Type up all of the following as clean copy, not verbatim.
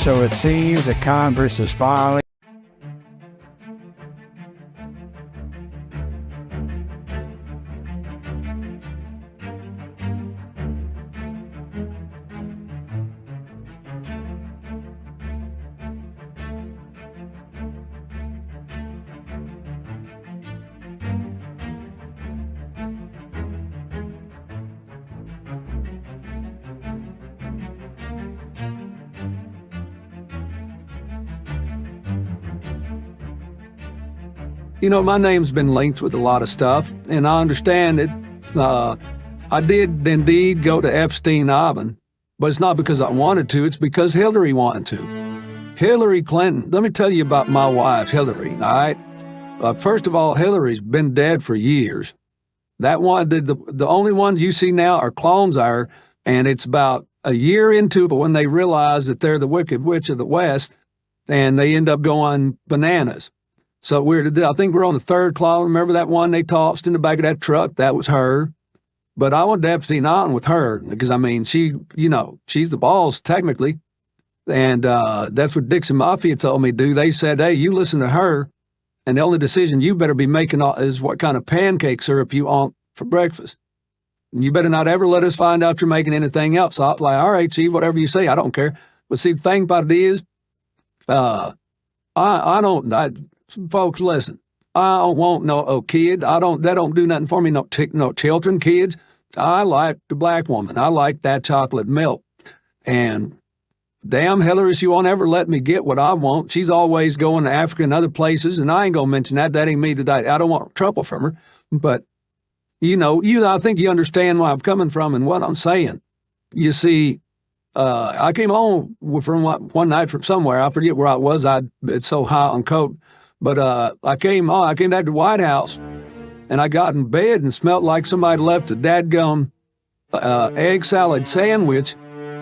so it seems that Congress is finally You know, my name's been linked with a lot of stuff, and I understand it. I did indeed go to Epstein Island, but it's not because I wanted to, it's because Hillary wanted to. Hillary Clinton, let me tell you about my wife, Hillary, all right? First of all, Hillary's been dead for years. That one, the only ones you see now are clones of her, and it's about a year into it when they realize that they're the Wicked Witch of the West, and they end up going bananas. So I think we're on the third clone. Remember that one they tossed in the back of that truck? That was her. But I went to Epstein Island with her because, I mean, she's the boss technically. And that's what Dixon Mafia told me to do. They said, hey, you listen to her, and the only decision you better be making is what kind of pancake syrup you want for breakfast. And you better not ever let us find out you're making anything else. So I was like, all right, Chief, whatever you say, I don't care. But see, the thing about it is, folks, listen, I don't want no kid. That don't do nothing for me, no children, kids. I like the black woman. I like that chocolate milk. And damn, Hillary, she won't ever let me get what I want. She's always going to Africa and other places, and I ain't going to mention that. That ain't me today. I don't want trouble from her. But, I think you understand where I'm coming from and what I'm saying. You see, I came home from one night from somewhere. I forget where I was. It's so hot on coat. But I came back to the White House, and I got in bed and smelled like somebody left a dadgum egg salad sandwich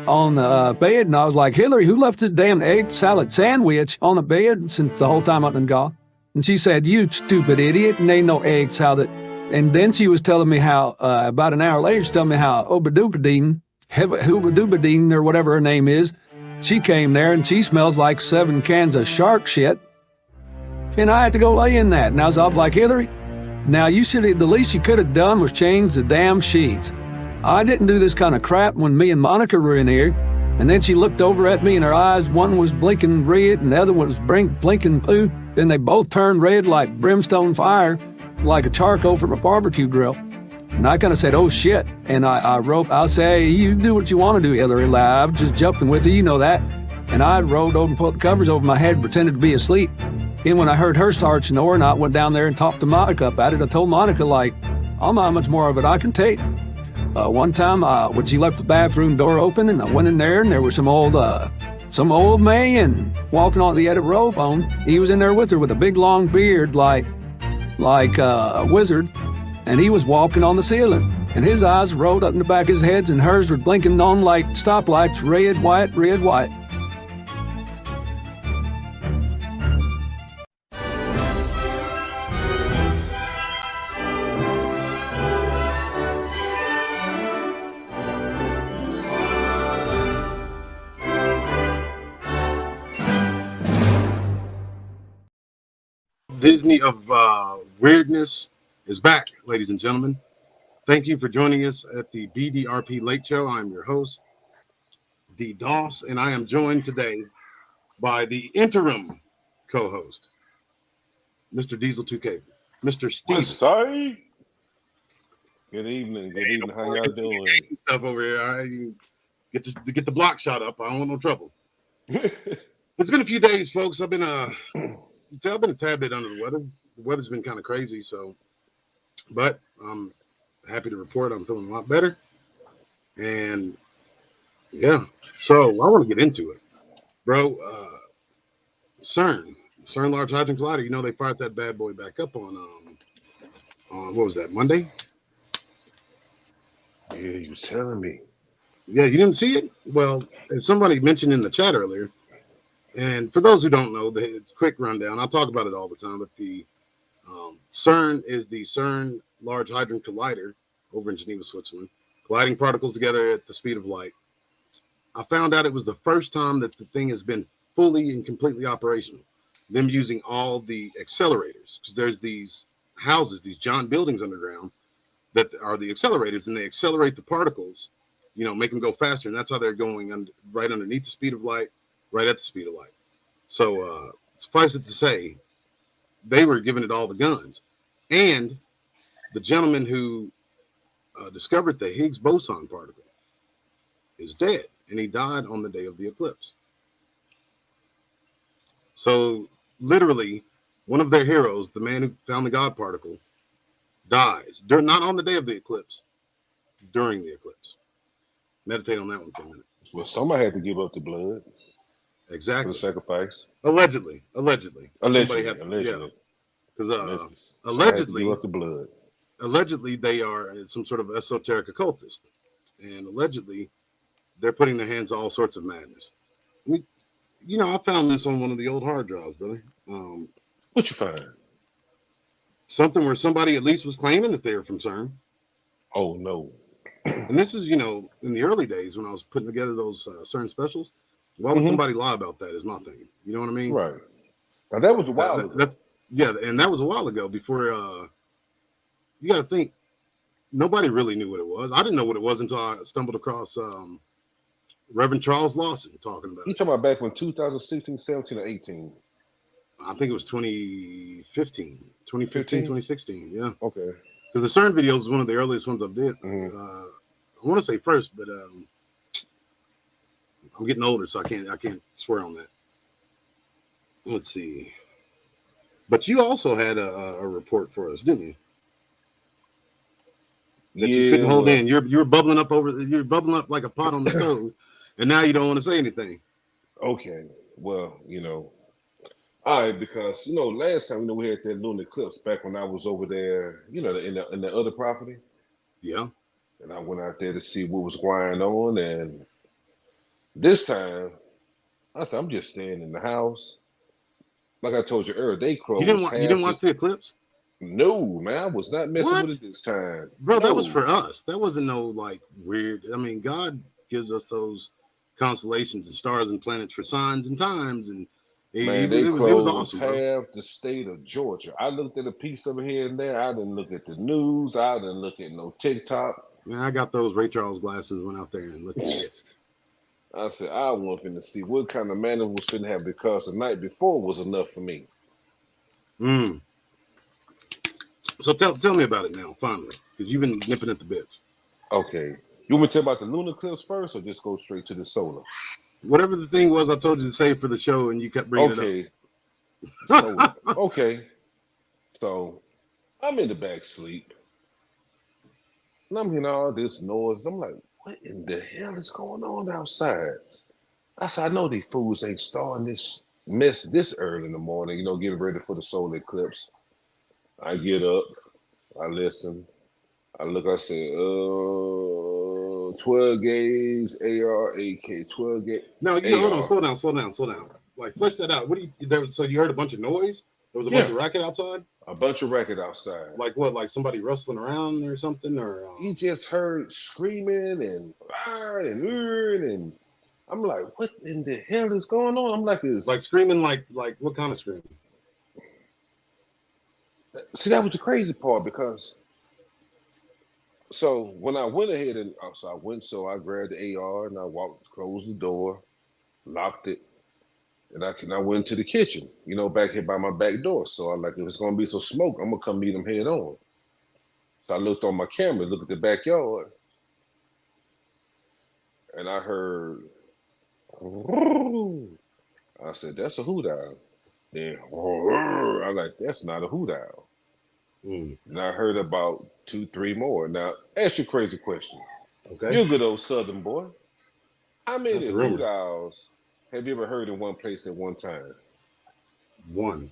on the bed. And I was like, Hillary, who left this damn egg salad sandwich on the bed since the whole time I've been gone? And she said, you stupid idiot, and ain't no egg salad. And then she was telling me how, about an hour later, she's telling me how Obadubadine, or whatever her name is, she came there and she smells like 7 cans of shark shit. And I had to go lay in that. And I was like, Hillary, now the least you could have done was change the damn sheets. I didn't do this kind of crap when me and Monica were in here. And then she looked over at me and her eyes, one was blinking red and the other one was blinking blue. Then they both turned red like brimstone fire, like a charcoal from a barbecue grill. And I kind of said, oh shit. And I said, hey, you do what you want to do, Hillary. I was just joking with you, you know that. And I rolled over and put the covers over my head, pretended to be asleep. And when I heard her start snoring, I went down there and talked to Monica about it. I told Monica, I don't know how much more of it I can take. One time, when she left the bathroom door open, and I went in there, and there was some old man walking on the edit rope on. He was in there with her with a big long beard, like a wizard, and he was walking on the ceiling. And his eyes rolled up in the back of his head, and hers were blinking on like stoplights, red, white, red, white. Disney of weirdness is back, ladies and gentlemen. Thank you for joining us at the BDRP Late Show. I'm your host, D. Doss, and I am joined today by the interim co-host, Mr. Diesel 2K, Mr. Steve. Sorry. Good evening. Good evening. How y'all doing? Stuff over here. All right, get the block shot up. I don't want no trouble. It's been a few days, folks. I've been a tad bit under the weather. The weather's been kind of crazy, but I'm happy to report I'm feeling a lot better. And yeah, so I want to get into it, bro. CERN Large Hadron Collider. They fired that bad boy back up on what was that, Monday? Yeah, you was telling me. Yeah, you didn't see it? Well, as somebody mentioned in the chat earlier, and for those who don't know, the quick rundown, I'll talk about it all the time, but the CERN is the CERN Large Hadron Collider over in Geneva, Switzerland, colliding particles together at the speed of light. I found out it was the first time that the thing has been fully and completely operational. Them using all the accelerators, because there's these houses, these giant buildings underground that are the accelerators, and they accelerate the particles, make them go faster, and that's how they're going right underneath the speed of light, right at the speed of light. So suffice it to say, they were giving it all the guns. And the gentleman who discovered the Higgs boson particle is dead, and he died on the day of the eclipse. So literally, one of their heroes, the man who found the God particle, dies not on the day of the eclipse, during the eclipse. Meditate on that one for a minute. Well, somebody had to give up the blood. Exactly. For the sacrifice. Allegedly. Allegedly. Yeah. Because allegedly, give up the blood. Allegedly, they are some sort of esoteric occultist, and allegedly, they're putting their hands to all sorts of madness. I found this on one of the old hard drives, brother. What you find? Something where somebody at least was claiming that they were from CERN. Oh, no. And this is, in the early days when I was putting together those CERN specials. Why would somebody lie about that is my thing. You know what I mean? Right. Now, that was a while ago. And that was a while ago before, you got to think, nobody really knew what it was. I didn't know what it was until I stumbled across Reverend Charles Lawson talking about it. You talking about back when 2016, 17, or 18? I think it was 2015, 2016. Yeah. Okay. Because the CERN video is one of the earliest ones I did. I want to say first, but I'm getting older, so I can't swear on that. Let's see. But you also had a report for us, didn't you? That you couldn't hold in. You're bubbling up you're bubbling up like a pot on the stove, and now you don't want to say anything. Okay. Well, all right, because last time we had that lunar eclipse back when I was over there, in the other property. Yeah. And I went out there to see what was going on, and this time I said I'm just staying in the house. Like I told you earlier, you didn't watch the eclipse? No, man, I was not messing with it this time. Bro, that was for us. That wasn't no weird. I mean, God gives us those constellations and stars and planets for signs and times, and it was awesome. Half the state of Georgia. I looked at a piece of it here and there. I didn't look at the news. I didn't look at no TikTok. Man, I got those Ray Charles glasses. Went out there and looked at it. I said I wanted to see what kind of man it was finna have, because the night before was enough for me. So tell me about it now, finally, because you've been nipping at the bits. Okay. You want me to tell about the lunar eclipse first, or just go straight to the solar? Whatever the thing was I told you to say for the show, and you kept bringing it up. Okay. So I'm in the back sleep, and I'm hearing all this noise. I'm like, what in the hell is going on outside? I said, I know these fools ain't starting this mess this early in the morning, getting ready for the solar eclipse. I get up, I listen, I look, I say, 12 gauge AR AK, 12 gauge. No, hold on, slow down. Like, flesh that out. So you heard a bunch of noise? There was a bunch of racket outside? A bunch of racket outside. Like what? Like somebody rustling around or something? Or you just heard screaming and I'm like, what in the hell is going on? I'm like, this. Like screaming, like what kind of screaming? See, that was the crazy part, because so when I went ahead and I grabbed the AR and I closed the door, locked it, and I went to the kitchen, back here by my back door. So I'm like, if it's gonna be some smoke, I'm gonna come meet them head on. So I looked on my camera, looked at the backyard, and I heard, I said, that's a hoot owl. Then I'm like, that's not a hoot owl. And I heard about 2-3 more. Now, ask you a crazy question. Okay. You're a good old Southern boy. How many hoot owls have you ever heard in one place at one time? One.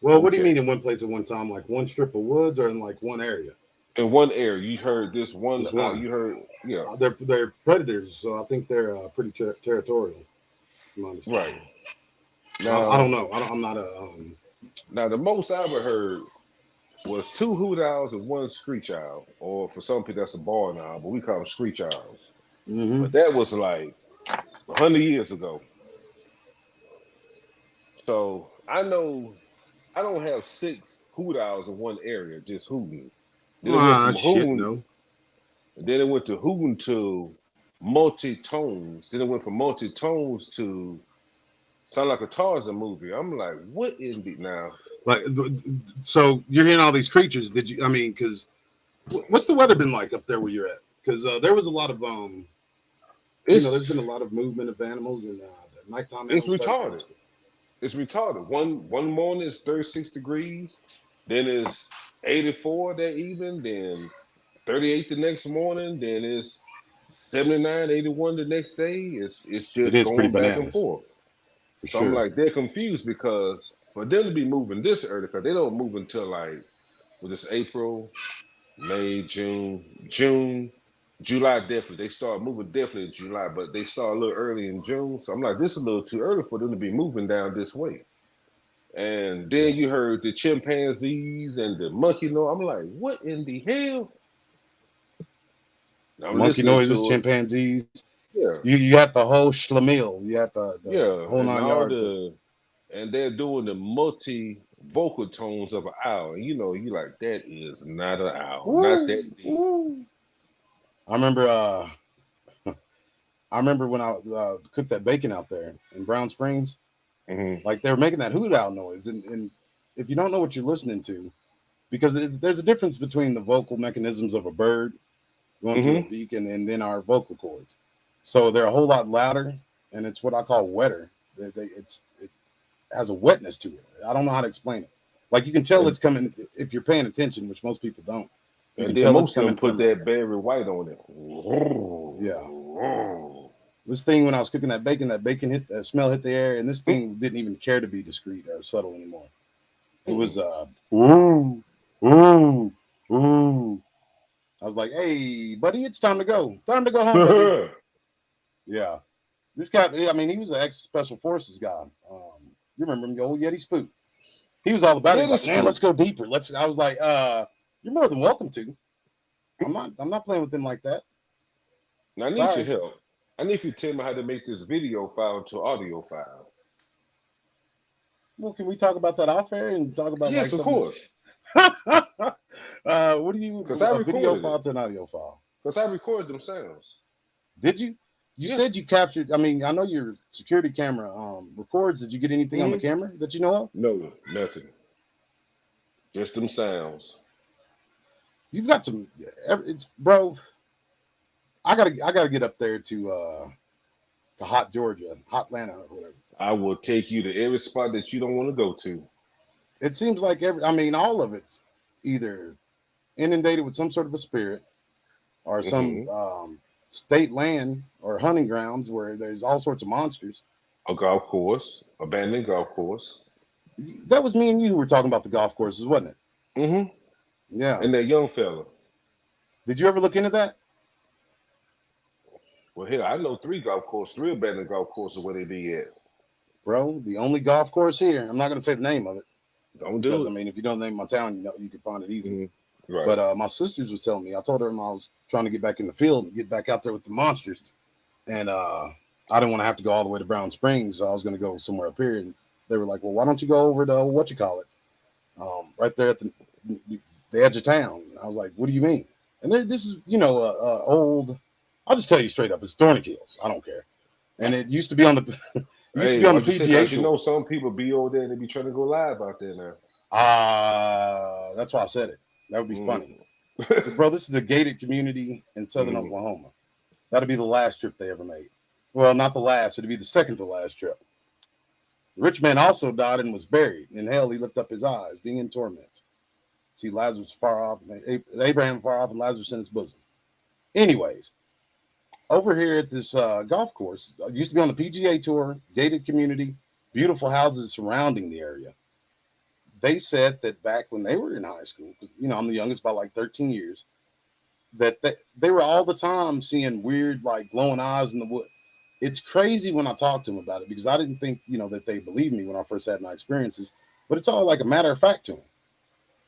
Well, what do you mean in one place at one time? Like one strip of woods, or in like one area? In one area. You heard this one. You heard, They're predators, so I think they're pretty territorial. Right. Now, I don't know. I'm not a. Now, the most I ever heard was 2 hoot owls and 1 screech owl, or for some people that's a barn owl, but we call them screech owls. But that was like 100 years ago. So I know I don't have 6 hoot owls in one area just hooting. Then it went from shit, hooting, no. and then it went to hooting to multi-tones. Then it went from multi-tones to sound like a Tarzan movie. I'm like, what in the now? Like, so you're hearing all these creatures. Did you? I mean, because what's the weather been like up there where you're at? Because there was a lot of there's been a lot of movement of animals, and the nighttime it's animals. retarded. It's retarded. One morning is 36 degrees, then it's 84 that evening, then 38 the next morning, then it's 79, 81 the next day. It's It just is pretty going back and bananas. forth. For So sure. I'm like, they're confused because for them to be moving this early, because they don't move until like, well, it's April, May, June, July definitely. They start moving definitely in July, but they start a little early in June. So I'm like, this is a little too early for them to be moving down this way. And then you heard the chimpanzees and the monkey noise. I'm like, what in the hell? I'm Monkey listening noises, to it. chimpanzees. Yeah. You got the whole schlemiel. You got the whole and 9 all yards. and they're doing the multi vocal tones of an owl. And you like, that is not an owl. Woo, not that deep. Woo. I remember when I cooked that bacon out there in Brown Springs. Mm-hmm. Like they were making that hoot owl noise, and if you don't know what you're listening to, because there's a difference between the vocal mechanisms of a bird going through a beak and then our vocal cords. So they're a whole lot louder, and it's what I call wetter. It has a wetness to it. I don't know how to explain it. Like you can tell it's coming if you're paying attention, which most people don't. And then most of them put that Barry White on it. Yeah. This thing, when I was cooking that bacon smell hit the air, and this thing didn't even care to be discreet or subtle anymore. It was ooh, ooh, ooh. I was like, hey, buddy, it's time to go. Time to go home, buddy. Yeah. This guy, I mean, he was an ex-special forces guy. You remember him, the old Yeti Spook. He was all about it. He's like, man, let's go deeper. I was like, you're more than welcome to. I'm not playing with them like that. Now, I need your help. I need you to tell me how to make this video file to audio file. Well, can we talk about that off air and talk about yes, of course. What do you? Because I recorded video file to an audio file. Because I recorded them sounds. Did you? You said you captured. I mean, I know your security camera records. Did you get anything on the camera that you know of? No, nothing. Just them sounds. You've got some. It's bro. I gotta get up there to hot Georgia, hot Atlanta, or whatever. I will take you to every spot that you don't want to go to. It seems like all of it's either inundated with some sort of a spirit, or some state land or hunting grounds where there's all sorts of monsters. A golf course, abandoned golf course. That was me and you who were talking about the golf courses, wasn't it? Mm-hmm. Yeah. And that young fella. Did you ever look into that? Well, hell, I know 3 abandoned golf courses where they be at. Bro, the only golf course here, I'm not going to say the name of it. Don't do it. I mean, if you don't name my town, you can find it easy. Right. But my sisters was telling me, I told her I was trying to get back in the field and get back out there with the monsters. And I didn't want to have to go all the way to Brown Springs, so I was going to go somewhere up here. And they were like, well, why don't you go over to, right there at the edge of town? And I was like, what do you mean? And this is, old, I'll just tell you straight up, it's Dornick Hills. I don't care. And it used to be on the PGA tour. Some people be over there and they be trying to go live out there now. That's why I said it. That would be funny. Bro, this is a gated community in southern Oklahoma. That'll be the last trip they ever made. Well, not the last. It'll be the second to last trip. The rich man also died and was buried. In hell, he lifted up his eyes, being in torment. See Lazarus far off, Abraham far off, and Lazarus in his bosom. Anyways, over here at this golf course, used to be on the PGA Tour, gated community, beautiful houses surrounding the area. They said that back when they were in high school, because I'm the youngest by like 13 years, that they were all the time seeing weird, like glowing eyes in the wood. It's crazy when I talk to them about it, because I didn't think, that they believed me when I first had my experiences, but it's all like a matter of fact to them.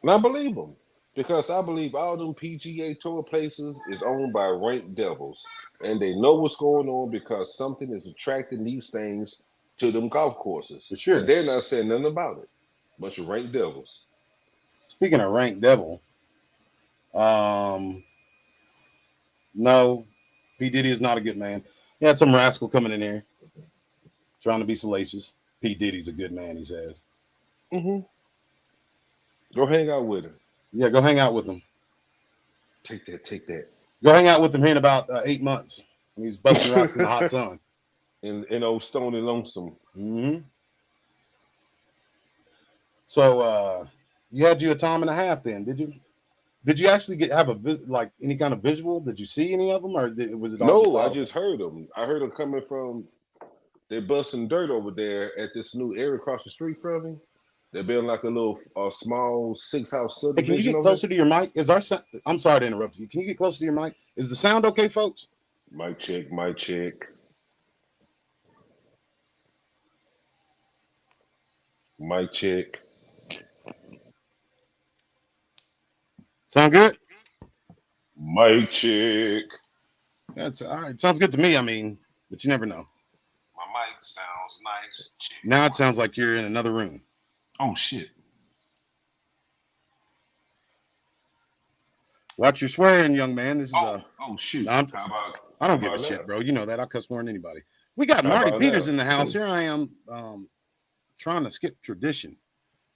And I believe them. Because I believe all them PGA Tour places is owned by ranked devils, and they know what's going on because something is attracting these things to them golf courses. For sure. And they're not saying nothing about it. Bunch of ranked devils. Speaking of ranked devil, no, P. Diddy is not a good man. He had some rascal coming in here trying to be salacious. P. Diddy's a good man, he says. Mm-hmm. Go hang out with him. Yeah, go hang out with him. Take that. Go hang out with him here in about 8 months. When he's busting rocks in the hot sun. In old Stony Lonesome. Mm-hmm. So you had you a time and a half then, did you? Did you actually have like any kind of visual? Did you see any of them, or was it all? No, I just heard them. I heard them coming from. They're busting dirt over there at this new area across the street from me. They're building like a little small 6-house subdivision. Hey, can you get closer to your mic? Is our sound? I'm sorry to interrupt you. Can you get closer to your mic? Is the sound okay, folks? Mic check. Mic check. Mic check. Sound good? Mic check. That's all right. Sounds good to me. I mean, but you never know. My mic sounds nice. Check. Now it sounds like you're in another room. Oh shit. Watch your swearing, young man. This is oh shoot. I don't give a shit, bro. You know that. I cuss more than anybody. We got Marty Peters in the house. Here I am trying to skip tradition.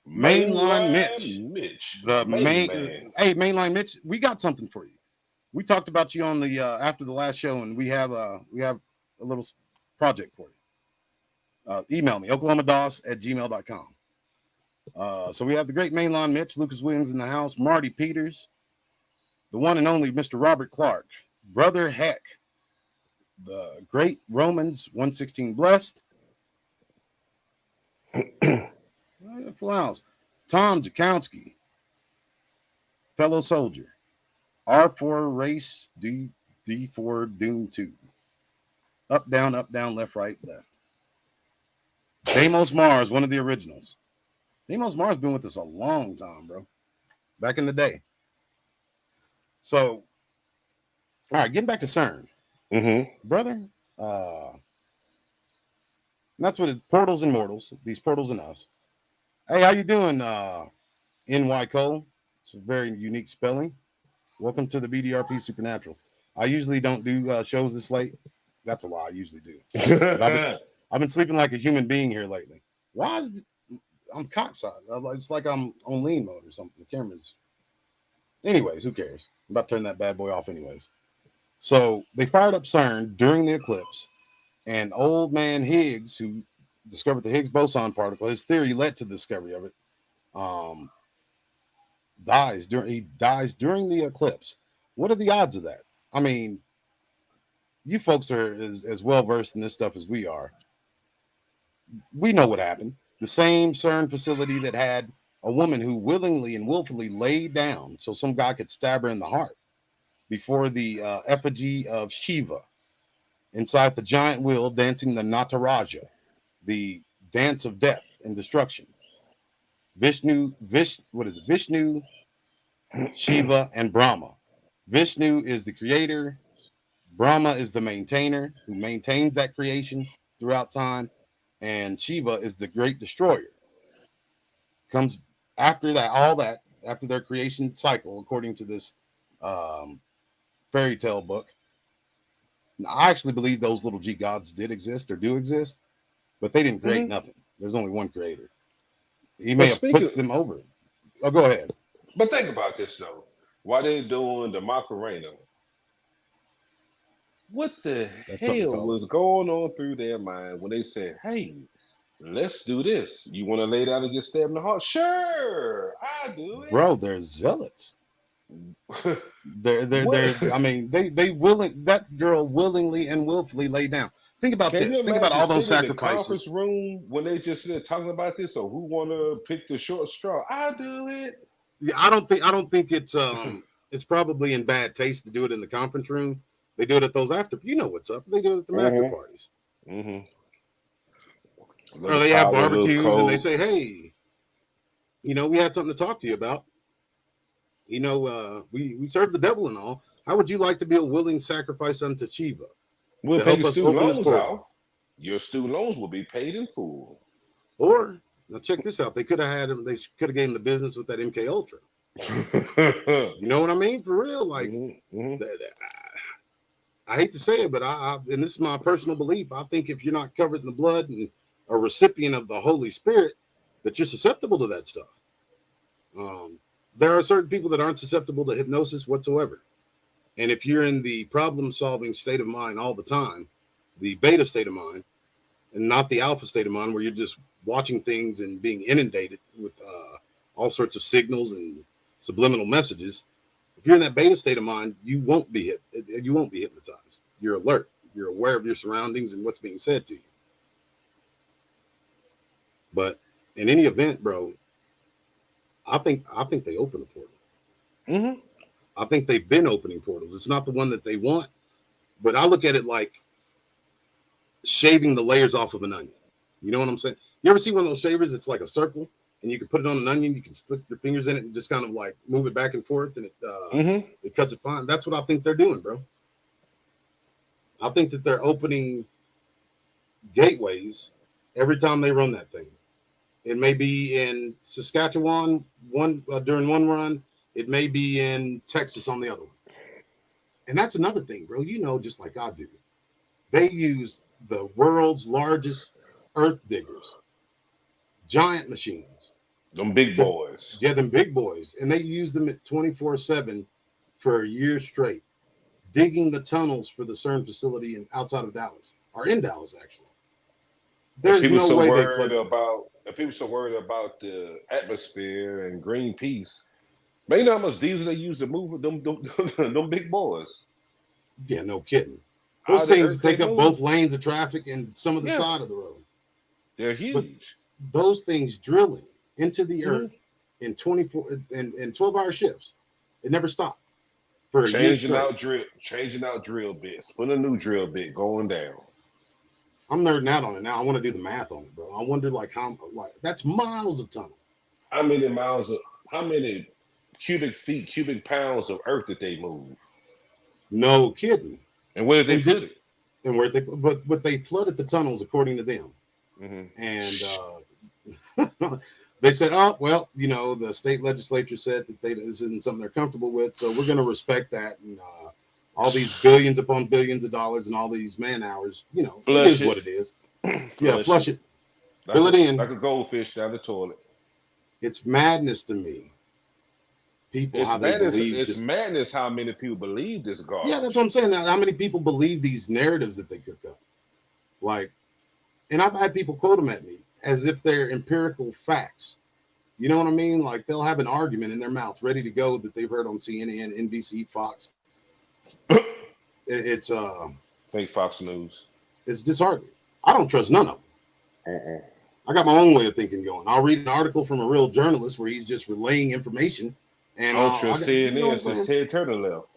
Mainline Mitch. The main hey, Mainline Mitch, we got something for you. We talked about you on the after the last show, and we have a little project for you. Email me, oklahomados@gmail.com. So we have the great Mainline Mitch, Lucas Williams in the house, Marty Peters, the one and only Mr. Robert Clark, Brother Heck, the great Romans 1:16 blessed. Full house. Tom Jakowski, fellow soldier, R4 race D4 Doom 2. Up, down, left, right, left. Deimos Mars, one of the originals. Deimos Mars been with us a long time, bro. Back in the day. So, all right, getting back to CERN. Mm-hmm. Brother, that's what it's portals and mortals, these portals and us. Hey, how you doing, NY Cole? It's a very unique spelling. Welcome to the BDRP Supernatural. I usually don't do shows this late. That's a lie. I usually do. I've been sleeping like a human being here lately. Why is I'm cockside? It's like I'm on lean mode or something. The camera's. Anyways, who cares? I'm about to turn that bad boy off anyways. So they fired up CERN during the eclipse, and old man Higgs, who discovered the Higgs boson particle, his theory led to the discovery of it, dies during the eclipse. What are the odds of that? I mean, you folks are as well versed in this stuff as we are. We know what happened. The same CERN facility that had a woman who willingly and willfully laid down so some guy could stab her in the heart before the effigy of Shiva inside the giant wheel dancing the Nataraja, the dance of death and destruction. Vishnu, Shiva, and Brahma. Vishnu is the creator. Brahma is the maintainer who maintains that creation throughout time. And Shiva is the great destroyer. Comes after that, after their creation cycle, according to this fairy tale book. Now, I actually believe those little G gods did exist or do exist, but they didn't create nothing. There's only one creator. He may have put them over. Oh, go ahead. But think about this, though. While they're doing the Macarena, what the hell was going on through their mind when they said, hey, let's do this. You want to lay down and get stabbed in the heart? Sure, I do it. Bro, they're zealots. they're I mean, that girl willingly and willfully laid down. Think about this. Think about all those sacrifices. In the conference room when they just sit talking about this, or who want to pick the short straw? I do it. Yeah, I don't think it's it's probably in bad taste to do it in the conference room. They do it at those after. You know what's up? They do it at the after parties. Or they have barbecues and they say, "Hey, we had something to talk to you about." we serve the devil and all. How would you like to be a willing sacrifice unto Shiva We'll to pay help your us student open this loans portal? off. Your student loans will be paid in full. Or now check this out. They could have had him. They could have gave him the business with that MK Ultra. You know what I mean? For real, like. I hate to say it, but and this is my personal belief. I think if you're not covered in the blood and a recipient of the Holy Spirit, that you're susceptible to that stuff. There are certain people that aren't susceptible to hypnosis whatsoever. And if you're in the problem-solving state of mind all the time, the beta state of mind, and not the alpha state of mind where you're just watching things and being inundated with all sorts of signals and subliminal messages, if you're in that beta state of mind, you won't be hypnotized. You're alert. You're aware of your surroundings and what's being said to you. But in any event, bro, I think they open the portal. I think they've been opening portals. It's not the one that they want, but I look at it like shaving the layers off of an onion. You know what I'm saying? You ever see one of those shavers? It's like a circle, and you can put it on an onion. You can stick your fingers in it and just kind of like move it back and forth, and it cuts it fine. That's what I think they're doing, bro. I think that they're opening gateways every time they run that thing. It may be in Saskatchewan during one run. It may be in Texas on the other one. And that's another thing, bro. You know, just like I do, they use the world's largest earth diggers, giant machines. Them big boys. Yeah, them big boys. And they use them at 24/7 for a year straight, digging the tunnels for the CERN facility outside of Dallas, or in Dallas, actually. There's no way they flood. If people so worried about the atmosphere and Greenpeace, man, you know how much diesel they use to move them big boys? Yeah, no kidding. Those things take up both lanes of traffic and some of the side of the road. They're huge. But those things drilling into the earth in 12-hour shifts. It never stopped. For changing out drill bits, put a new drill bit going down. I'm nerding out on it now. I want to do the math on it, bro. I wonder that's miles of tunnel. How many cubic pounds of earth did they move? No kidding. And where did they put it? And but they flooded the tunnels according to them. And they said, oh, well, you know, the state legislature said that this isn't something they're comfortable with, so we're going to respect that. And all these billions upon billions of dollars and all these man hours, you know, it is what it is. Flush it. Fill it in. Like a goldfish down the toilet. It's madness to me. It's madness how many people believe this garbage. Yeah, that's what I'm saying. Now, how many people believe these narratives that they cook up? Like, and I've had people quote them at me as if they're empirical facts. You know what I mean? Like, they'll have an argument in their mouth ready to go that they've heard on CNN, NBC, Fox. It's fake Fox News. It's disheartening. I don't trust none of them. I got my own way of thinking going. I'll read an article from a real journalist where he's just relaying information. And I don't trust CNN since Ted Turner left.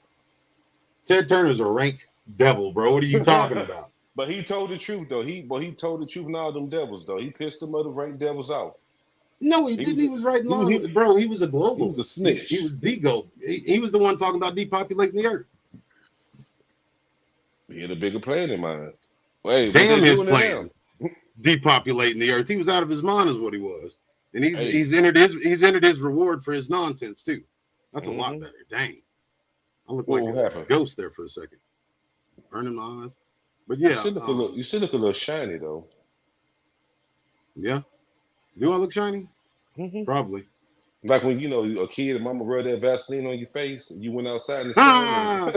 Ted Turner's a rank devil, bro. What are you talking about? But he told the truth, though. He told the truth in all them devils, though. He pissed them other rank devils off. No, he didn't. He was right along, bro. He was a global. He was a snitch. He was the goat. He was the one talking about depopulating the earth. He had a bigger plan in mind. Wait, damn his plan. Depopulating the earth. He was out of his mind, is what he was. And he's entered his reward for his nonsense too. That's a lot better. Dang. I look like a ghost there for a second. Burning my eyes. But yeah. You still look a little shiny though. Yeah. Do I look shiny? Probably. Like when a kid and mama rubbed that Vaseline on your face and you went outside in the sun.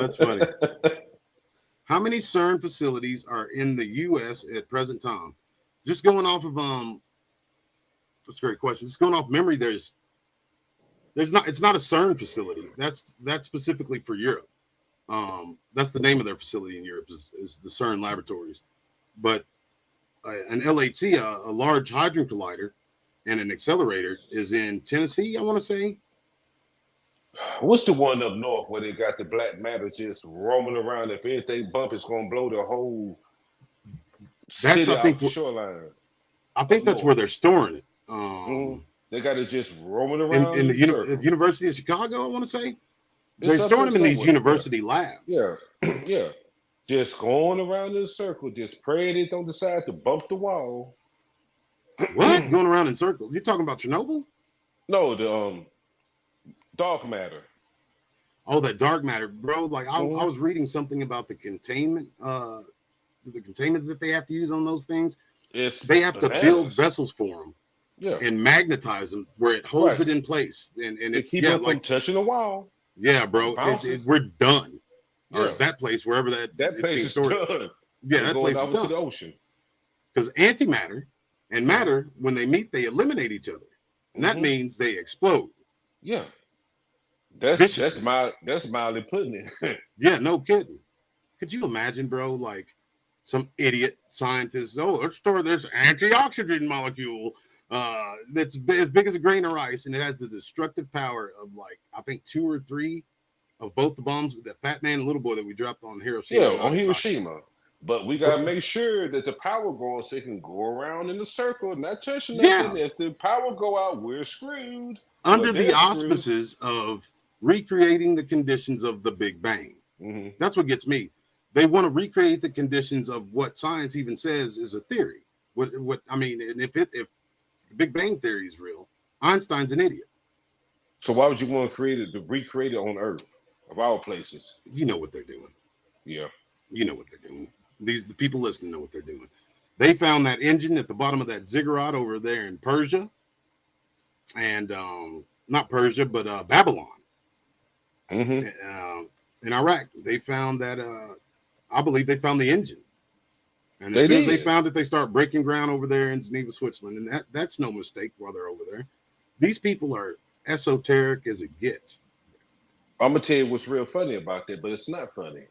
That's funny. How many CERN facilities are in the U.S. at present time? Just going off of that's a great question. Just going off memory, it's not a CERN facility. That's specifically for Europe. That's the name of their facility in Europe is the CERN laboratories. But an LHC, a large hadron collider, and an accelerator is in Tennessee, I want to say. What's the one up north where they got the black matter just roaming around? If anything bump, it's going to blow the whole city off the shoreline. I think that's where they're storing it. They got it just roaming in, around in the in circles. University of Chicago, I want to say. It's They're up storing there them in these somewhere. university labs. Yeah, yeah. Just going around in a circle, just praying they don't decide to bump the wall. What? Going around in circles? You're talking about Chernobyl? No, the dark matter. Oh, that dark matter, bro. Like I was reading something about the containment that they have to use on those things. They have to build vessels for them. Yeah. And magnetize them where it holds it in place. And to keep it from touching the wall. Yeah, bro. We're done. Yeah. Or that place, wherever that place is done. Yeah, that place is done. To the ocean. Because antimatter and matter, when they meet, they eliminate each other. And that means they explode. Yeah. That's mildly putting it. Yeah, no kidding. Could you imagine, bro, like some idiot scientist, let's store this antioxidant molecule that's as big as a grain of rice, and it has the destructive power of, like, I think 2 or 3 of both the bombs, that Fat Man and Little Boy that we dropped on Hiroshima. Yeah, on Hiroshima. But we gotta make sure that the power goes so it can go around in the circle, not touching nothing. If the power go out, we're screwed. Under the auspices of recreating the conditions of the Big Bang. That's what gets me. They want to recreate the conditions of what science even says is a theory. What I mean, and if the Big Bang theory is real, Einstein's an idiot. So why would you want to recreate it on Earth, of all places? You know what they're doing. Yeah. You know what they're doing. The people listening know what they're doing. They found that engine at the bottom of that ziggurat over there in Persia. And not Persia, but Babylon. In Iraq. They found that I believe they found the engine. And as soon as they found it, they start breaking ground over there in Geneva, Switzerland. And that's no mistake while they're over there. These people are esoteric as it gets. I'm going to tell you what's real funny about that, but it's not funny.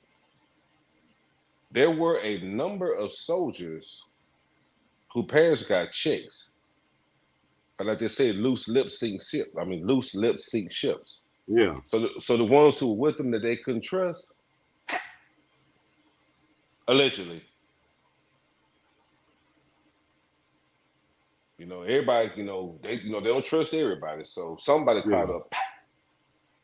There were a number of soldiers whose parents got chicks. Like they say, loose lips sink ships. Yeah. So the ones who were with them that they couldn't trust, allegedly. Everybody, they don't trust everybody. So somebody caught up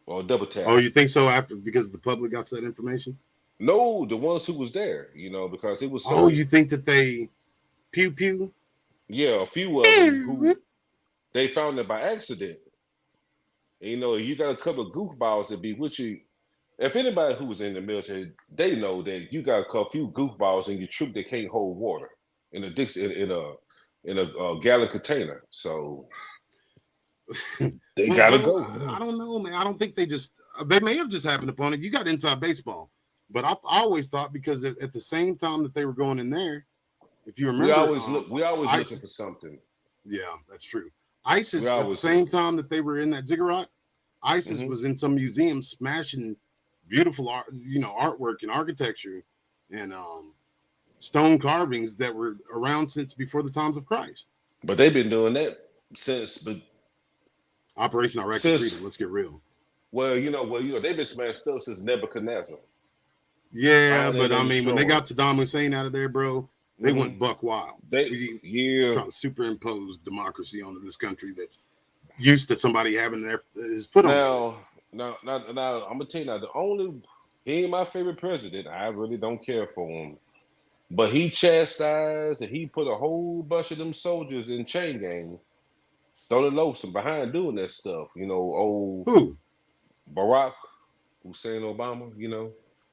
or double tap. Oh, you think so? Because the public got that information? No, the ones who was there, because it was. Oh, you think that they pew? Yeah, a few of them who they found it by accident. And, you got a couple of goofballs that be with you. If anybody who was in the military, they know that you got a few goofballs in your troop that can't hold water in a gallon container. So they gotta go. I don't know, man. I don't think they may have just happened upon it. You got inside baseball, but I always thought, because at the same time that they were going in there, if you remember, we always looking for something. Yeah, that's true. ISIS at the same time that they were in that ziggurat, ISIS was in some museum smashing beautiful art, artwork and architecture and stone carvings that were around since before the times of Christ. But they've been doing that since Operation Iraqi Freedom. Let's get real. Well, they've been smashing stuff since Nebuchadnezzar. Yeah, but I mean, when they got Saddam Hussein out of there, bro, they went buck wild. Trying to superimpose democracy onto this country that's used to somebody having his foot on. Now, I'm gonna tell you he ain't my favorite president. I really don't care for him, but he chastised and he put a whole bunch of them soldiers in chain gang, stole the loafs and behind doing that stuff. Old who? Barack Hussein Obama.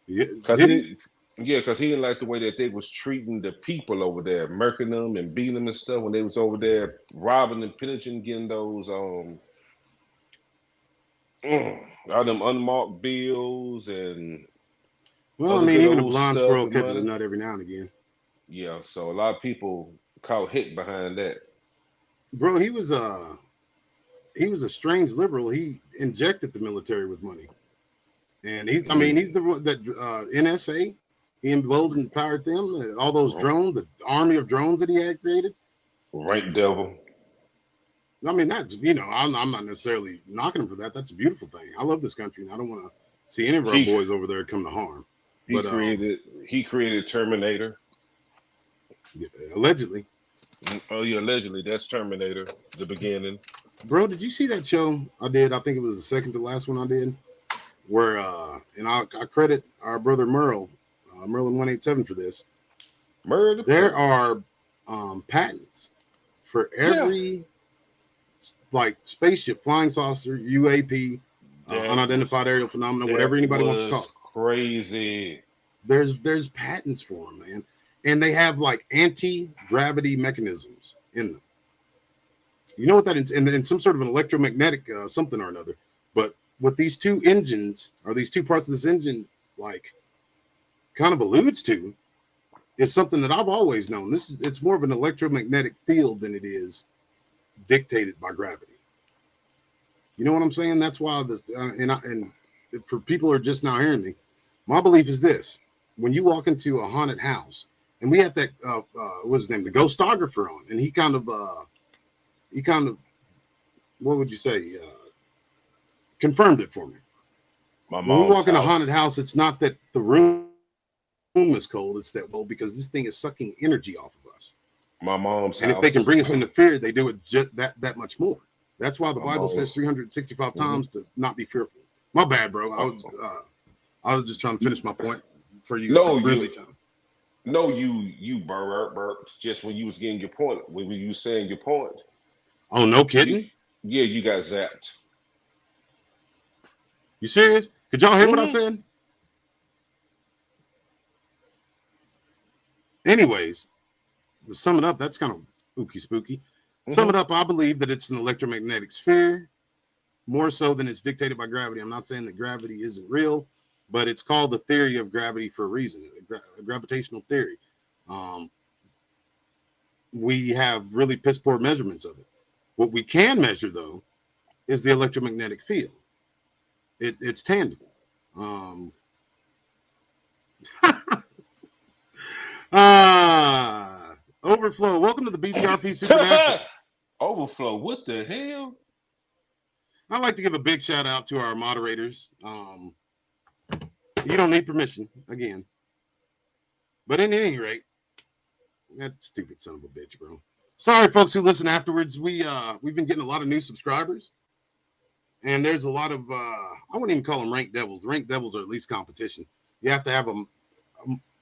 Yeah, because he didn't like the way that they was treating the people over there, murking them and beating them and stuff when they was over there robbing and pillaging, getting those all them unmarked bills and. Well, I mean, even a blind squirrel catches a nut every now and again. Yeah, so a lot of people caught hit behind that. Bro, he was a strange liberal. He injected the military with money. And he's the one that NSA, he emboldened and empowered them, all those drones, the army of drones that he had created. Right, devil. I mean, that's, I'm not necessarily knocking him for that. That's a beautiful thing. I love this country, and I don't want to see any of our boys over there come to harm. He created Terminator. Yeah, allegedly. Oh, yeah, allegedly. That's Terminator, the beginning. Bro, did you see that show I did? I think it was the second to last one I did, where and I credit our brother Merle, Merlin 187 for this. Murder. There are patents for Yeah. every like spaceship, flying saucer, UAP, unidentified aerial phenomena, whatever anybody wants to call it. Crazy. There's patents for them, man, and they have like anti-gravity mechanisms in them. You know what that is? And some sort of an electromagnetic something or another. But what these two engines, or these two parts of this engine, like kind of alludes to, is something that I've always known. It's more of an electromagnetic field than it is dictated by gravity. You know what I'm saying? That's why this and for people who are just now hearing me, my belief is this: when you walk into a haunted house, and we have that what's his name, the ghostographer on, and he kind of what would you say, confirmed it for me. My When we mom's walk in a house. haunted house, it's not that the room is cold, it's that because this thing is sucking energy off of us. My mom's And house. if they can bring us into fear, they do it just that much more. That's why the My Bible mom's. says 365 times to not be fearful. My bad, bro. I was just trying to finish my point for you. No, really you. time. No, you burped just when you was getting your point. When you was saying your point. Oh, no kidding. You got zapped. You serious? Could y'all hear what I said? Anyways, to sum it up, that's kind of spooky. Sum it up, I believe that it's an electromagnetic sphere, more so than it's dictated by gravity. I'm not saying that gravity isn't real, but it's called the theory of gravity for a reason, a gravitational theory. We have really piss poor measurements of it. What we can measure, though, is the electromagnetic field. It's tangible. Overflow. Welcome to the BDRP Supernatural. Overflow. What the hell? I'd like to give a big shout out to our moderators. You don't need permission again, but at any rate, that stupid son of a bitch, bro. Sorry, folks who listen afterwards. We've been getting a lot of new subscribers, and there's a lot of I wouldn't even call them ranked devils. The ranked devils are at least competition. You have to have a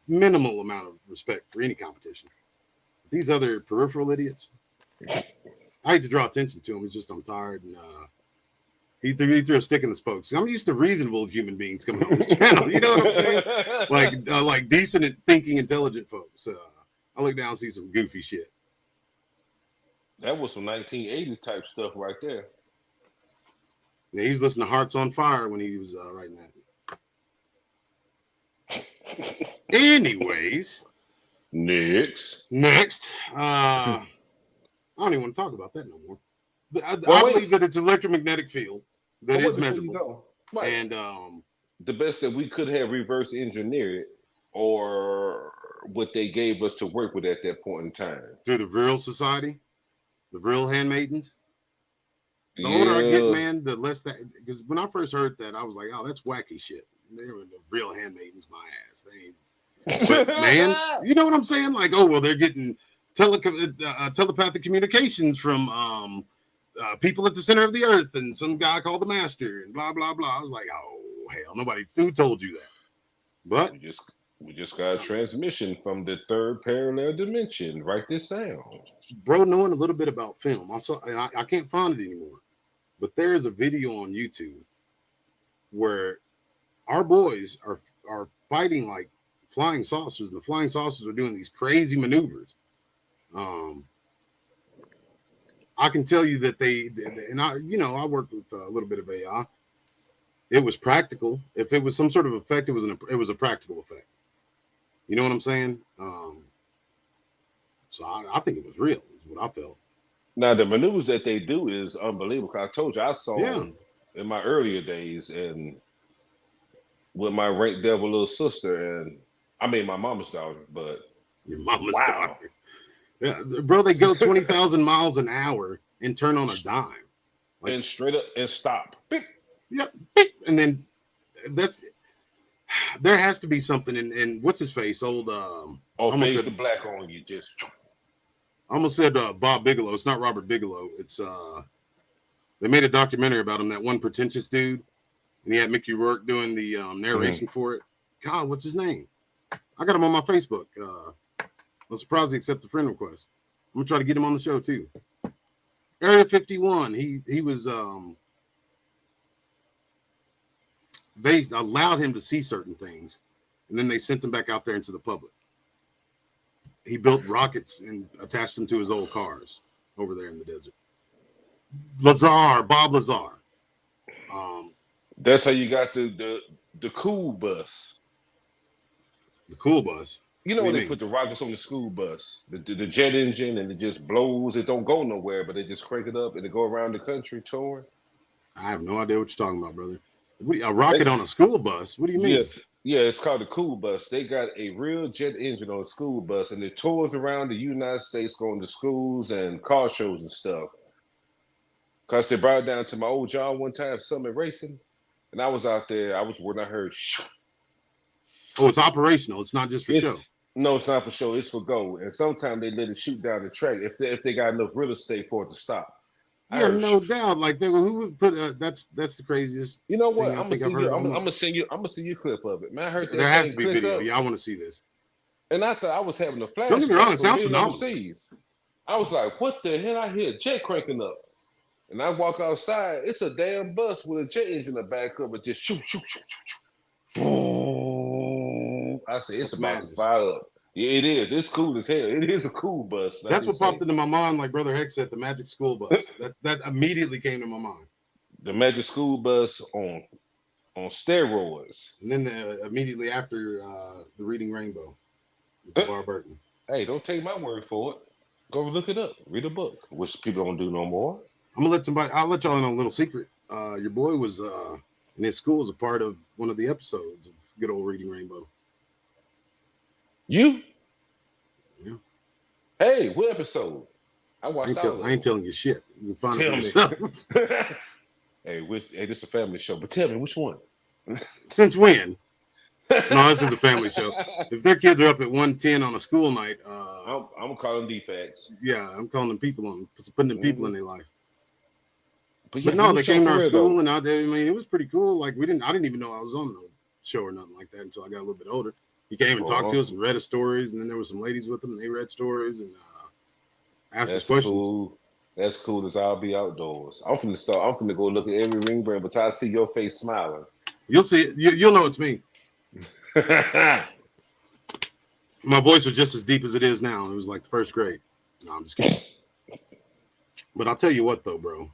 minimal amount of respect for any competition. These other peripheral idiots, I hate to draw attention to them. It's just I'm tired, and he threw a stick in the spokes. I'm used to reasonable human beings coming on this channel. You know what I'm saying? Like decent, thinking, intelligent folks. I look down and see some goofy shit. That was some 1980s type stuff right there. Yeah, he was listening to Hearts on Fire when he was writing that. Anyways, next. I don't even want to talk about that no more. I believe that it's an electromagnetic field that is measurable. Right. And the best that we could have reverse engineered it, or what they gave us to work with at that point in time. Through the Vril Society, the Vril handmaidens. The older I get, man, the less that, because when I first heard that, I was like, oh, that's wacky shit. They were the real handmaidens, my ass. But man, you know what I'm saying? Like, oh, well, they're getting telepathic communications from people at the center of the earth and some guy called the master and blah, blah, blah. I was like, oh, hell, who told you that? But we just got a transmission from the third parallel dimension. Write this down. Bro, knowing a little bit about film, I can't find it anymore, but there is a video on YouTube where our boys are fighting like flying saucers. The flying saucers are doing these crazy maneuvers. I can tell you that they and I worked with a little bit of AI. It was practical. If it was some sort of effect, it was a practical effect. You know what I'm saying? So I think it was real. Is what I felt. Now the maneuvers that they do is unbelievable. I told you I saw them in my earlier days, and with my ranked devil little sister, and I mean my mama's daughter, but your mama's daughter. Yeah, bro, they go 20,000 miles an hour and turn on a dime, like, and straight up and stop. Beep. Yep, beep. And then there has to be something in what's his face, old fade to black on you, just. I almost said Bob Bigelow. It's not Robert Bigelow. It's They made a documentary about him, that one pretentious dude, and he had Mickey Rourke doing the narration for it. God, what's his name? I got him on my Facebook. I'm surprised he accepted the friend request. I'm gonna try to get him on the show too. Area 51. He was they allowed him to see certain things, and then they sent him back out there into the public. He built rockets and attached them to his old cars over there in the desert. Bob Lazar. That's how you got the cool bus. The cool bus. You know when they put the rockets on the school bus, the jet engine, and it just blows. It don't go nowhere, but they just crank it up and it go around the country touring. I have no idea what you're talking about, brother. A rocket on a school bus? What do you mean? Yeah, it's called the cool bus. They got a real jet engine on a school bus, and it tours around the United States going to schools and car shows and stuff. Because they brought it down to my old job one time, Summit Racing, and I was out there. When I heard, oh, it's operational. It's not just for show. No, it's not for show. It's for go. And sometimes they let it shoot down the track if they got enough real estate for it to stop. Yeah, no doubt. Like who would put that's the craziest. You know what? I'm gonna send you a clip of it. Man, I heard that there has to be video. Up. Yeah, I want to see this. And I thought I was having a flash. Don't get me wrong, it sounds phenomenal. I was like, what the hell? I hear a jet cranking up. And I walk outside, it's a damn bus with a jet engine in the back of it, just shoot. I said, it's about to fire up. Yeah, it is. It's cool as hell. It is a cool bus. That's what popped into my mind, like Brother Heck said, the Magic School Bus. that immediately came to my mind. The Magic School Bus on steroids. And then immediately after the Reading Rainbow with LeVar Burton. Hey, don't take my word for it. Go look it up. Read a book, which people don't do no more. I'll let y'all in on a little secret. Your boy was in his school as a part of one of the episodes of Good Old Reading Rainbow. You? Yeah. Hey, what episode? I watched I ain't telling you shit. You can find it yourself. Hey, this is a family show, but tell me which one. Since when? No, this is a family show. If their kids are up at 1:10 on a school night, I'm calling defects. Yeah, I'm calling them putting them people in their life. But no, they came to our school, and I mean, it was pretty cool. Like I didn't even know I was on the show or nothing like that until I got a little bit older. He came and talked to us and read his stories, and then there were some ladies with him, and they read stories and asked us questions. Cool. That's cool as I'll be outdoors. I'm finna go look at every ring brand, but I see your face smiling. You'll see it. You'll know it's me. My voice was just as deep as it is now. It was like the first grade. No, I'm just kidding. But I'll tell you what, though, bro.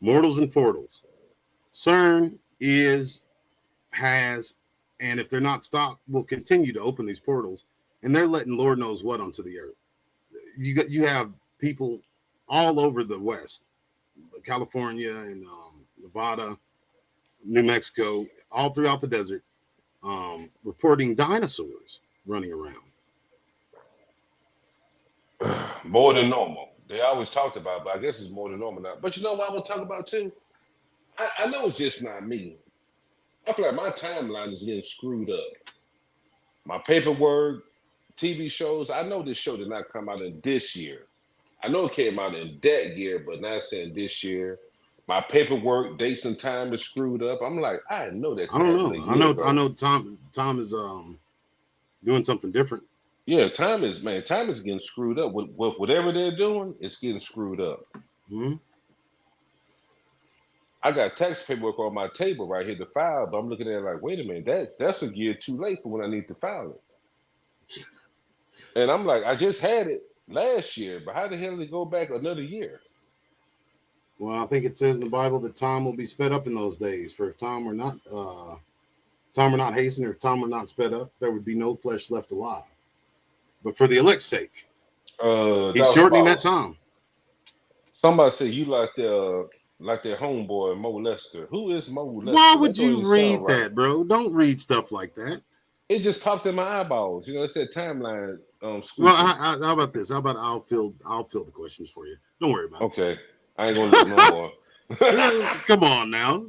Mortals and portals. CERN has, and if they're not stopped, will continue to open these portals, and they're letting Lord knows what onto the earth. You have people all over the West, California and Nevada, New Mexico, all throughout the desert, reporting dinosaurs running around. More than normal. They always talked about, but I guess it's more than normal now. But you know what I want to talk about too? I know it's just not me. I feel like my timeline is getting screwed up. My paperwork, TV shows, I know this show did not come out in this year. I know it came out in that year, but not saying this year. My paperwork, dates and time is screwed up. I'm like, I know that. I don't know. I know Tom is doing something different. Yeah, time is getting screwed up. With whatever they're doing, it's getting screwed up. Mm-hmm. I got tax paperwork on my table right here to file, but I'm looking at it like, wait a minute, that's a year too late for when I need to file it. And I'm like, I just had it last year, but how the hell did it go back another year? Well, I think it says in the Bible that time will be sped up in those days. For if time were not hastened, or if time were not sped up, there would be no flesh left alive. But for the elect's sake, he's shortening that time. Somebody said you like their homeboy Mo Lester. Who is Mo Lester? Why would you read that, bro? Don't read stuff like that. It just popped in my eyeballs. You know, it said timeline. Well, how about this? How about I'll fill the questions for you. Don't worry about it. Okay, I ain't gonna look no more. Come on now.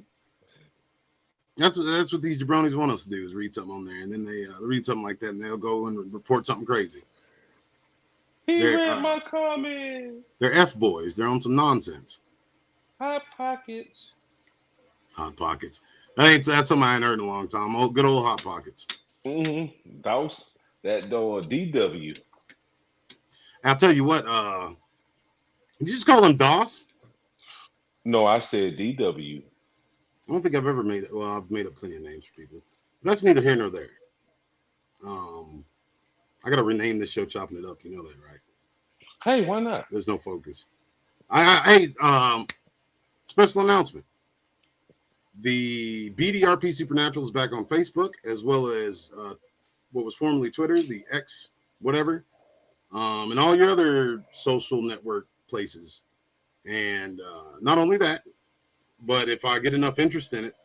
That's what these jabronis want us to do, is read something on there, and then they read something like that, and they'll go and report something crazy. He read my comment. They're F boys. They're on some nonsense. Hot Pockets. Hot Pockets. That's something I ain't heard in a long time. Good old Hot Pockets. Mm-hmm. That door DW. I'll tell you what, did you just call him Doss? No, I said DW. I don't think I've ever made it. Well, I've made up plenty of names for people. That's neither here nor there. I gotta rename this show Chopping It Up. You know that, right? Hey, why not? There's no focus. Hey, special announcement. The BDRP Supernatural is back on Facebook, as well as what was formerly Twitter, the X, whatever, and all your other social network places. And not only that, but if I get enough interest in it,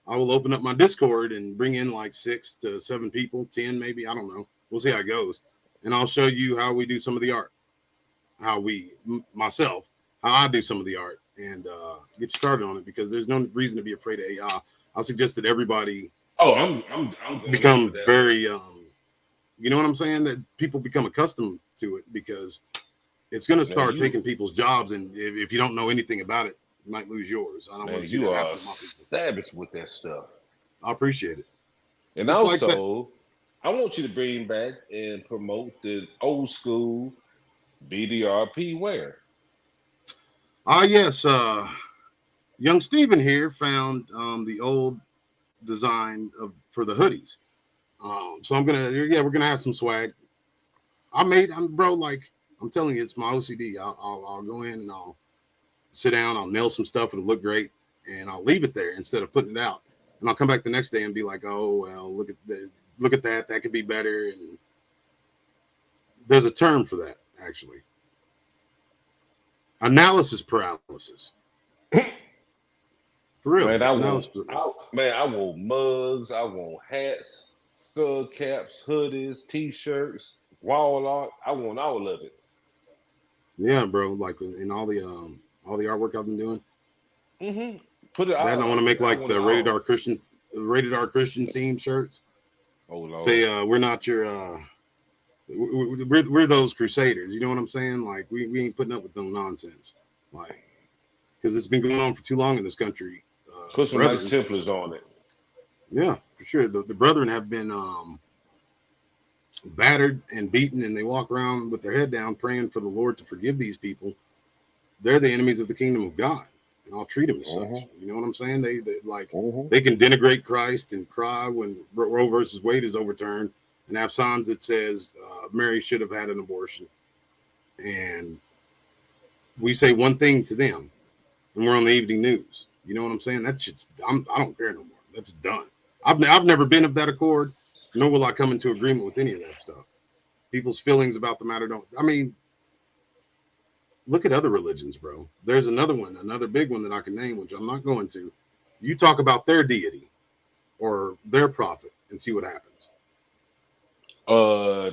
I will open up my Discord and bring in like 6 to 7 people, 10 maybe. I don't know. We'll see how it goes. And I'll show you how we do some of the art, how I do some of the art, and get started on it, because there's no reason to be afraid of AI. I'll suggest that everybody I'm become very, you know what I'm saying? That people become accustomed to it, because it's going to start taking people's jobs. And if you don't know anything about it, you might lose yours. I don't want to see that happen to my people. Savage with that stuff. I appreciate it. And it's also, I want you to bring back and promote the old school BDRP wear. Yes. Young Steven here found the old design for the hoodies. So we're gonna have some swag. I'm telling you, it's my OCD. I'll go in and I'll sit down, I'll nail some stuff, it'll look great, and I'll leave it there instead of putting it out. And I'll come back the next day and be like, oh well, look at that could be better. And there's a term for that, actually. Analysis paralysis. For real. Man, I want mugs, I want hats, skull caps, hoodies, t-shirts, wall art. I want all of it. Yeah, bro. Like in all the artwork I've been doing. Mm-hmm. Put it. I want to make like the rated R Christian themed shirts. Oh Lord. Say we're not your we're those crusaders. You know what I'm saying? Like we ain't putting up with no nonsense. Like, because it's been going on for too long in this country. Put some nice Templars on it. Yeah, for sure. The brethren have been battered and beaten, and they walk around with their head down praying for the Lord to forgive these people. They're the enemies of the kingdom of God, and I'll treat them as such. You know what I'm saying? They can denigrate Christ and cry when Roe versus Wade is overturned, and have signs that says Mary should have had an abortion. And we say one thing to them, and we're on the evening news. You know what I'm saying? That shit's, I don't care no more. That's done. I've never been of that accord, nor will I come into agreement with any of that stuff. People's feelings about the matter look at other religions, bro. There's another big one that I can name, which I'm not going to. You talk about their deity or their prophet and see what happens.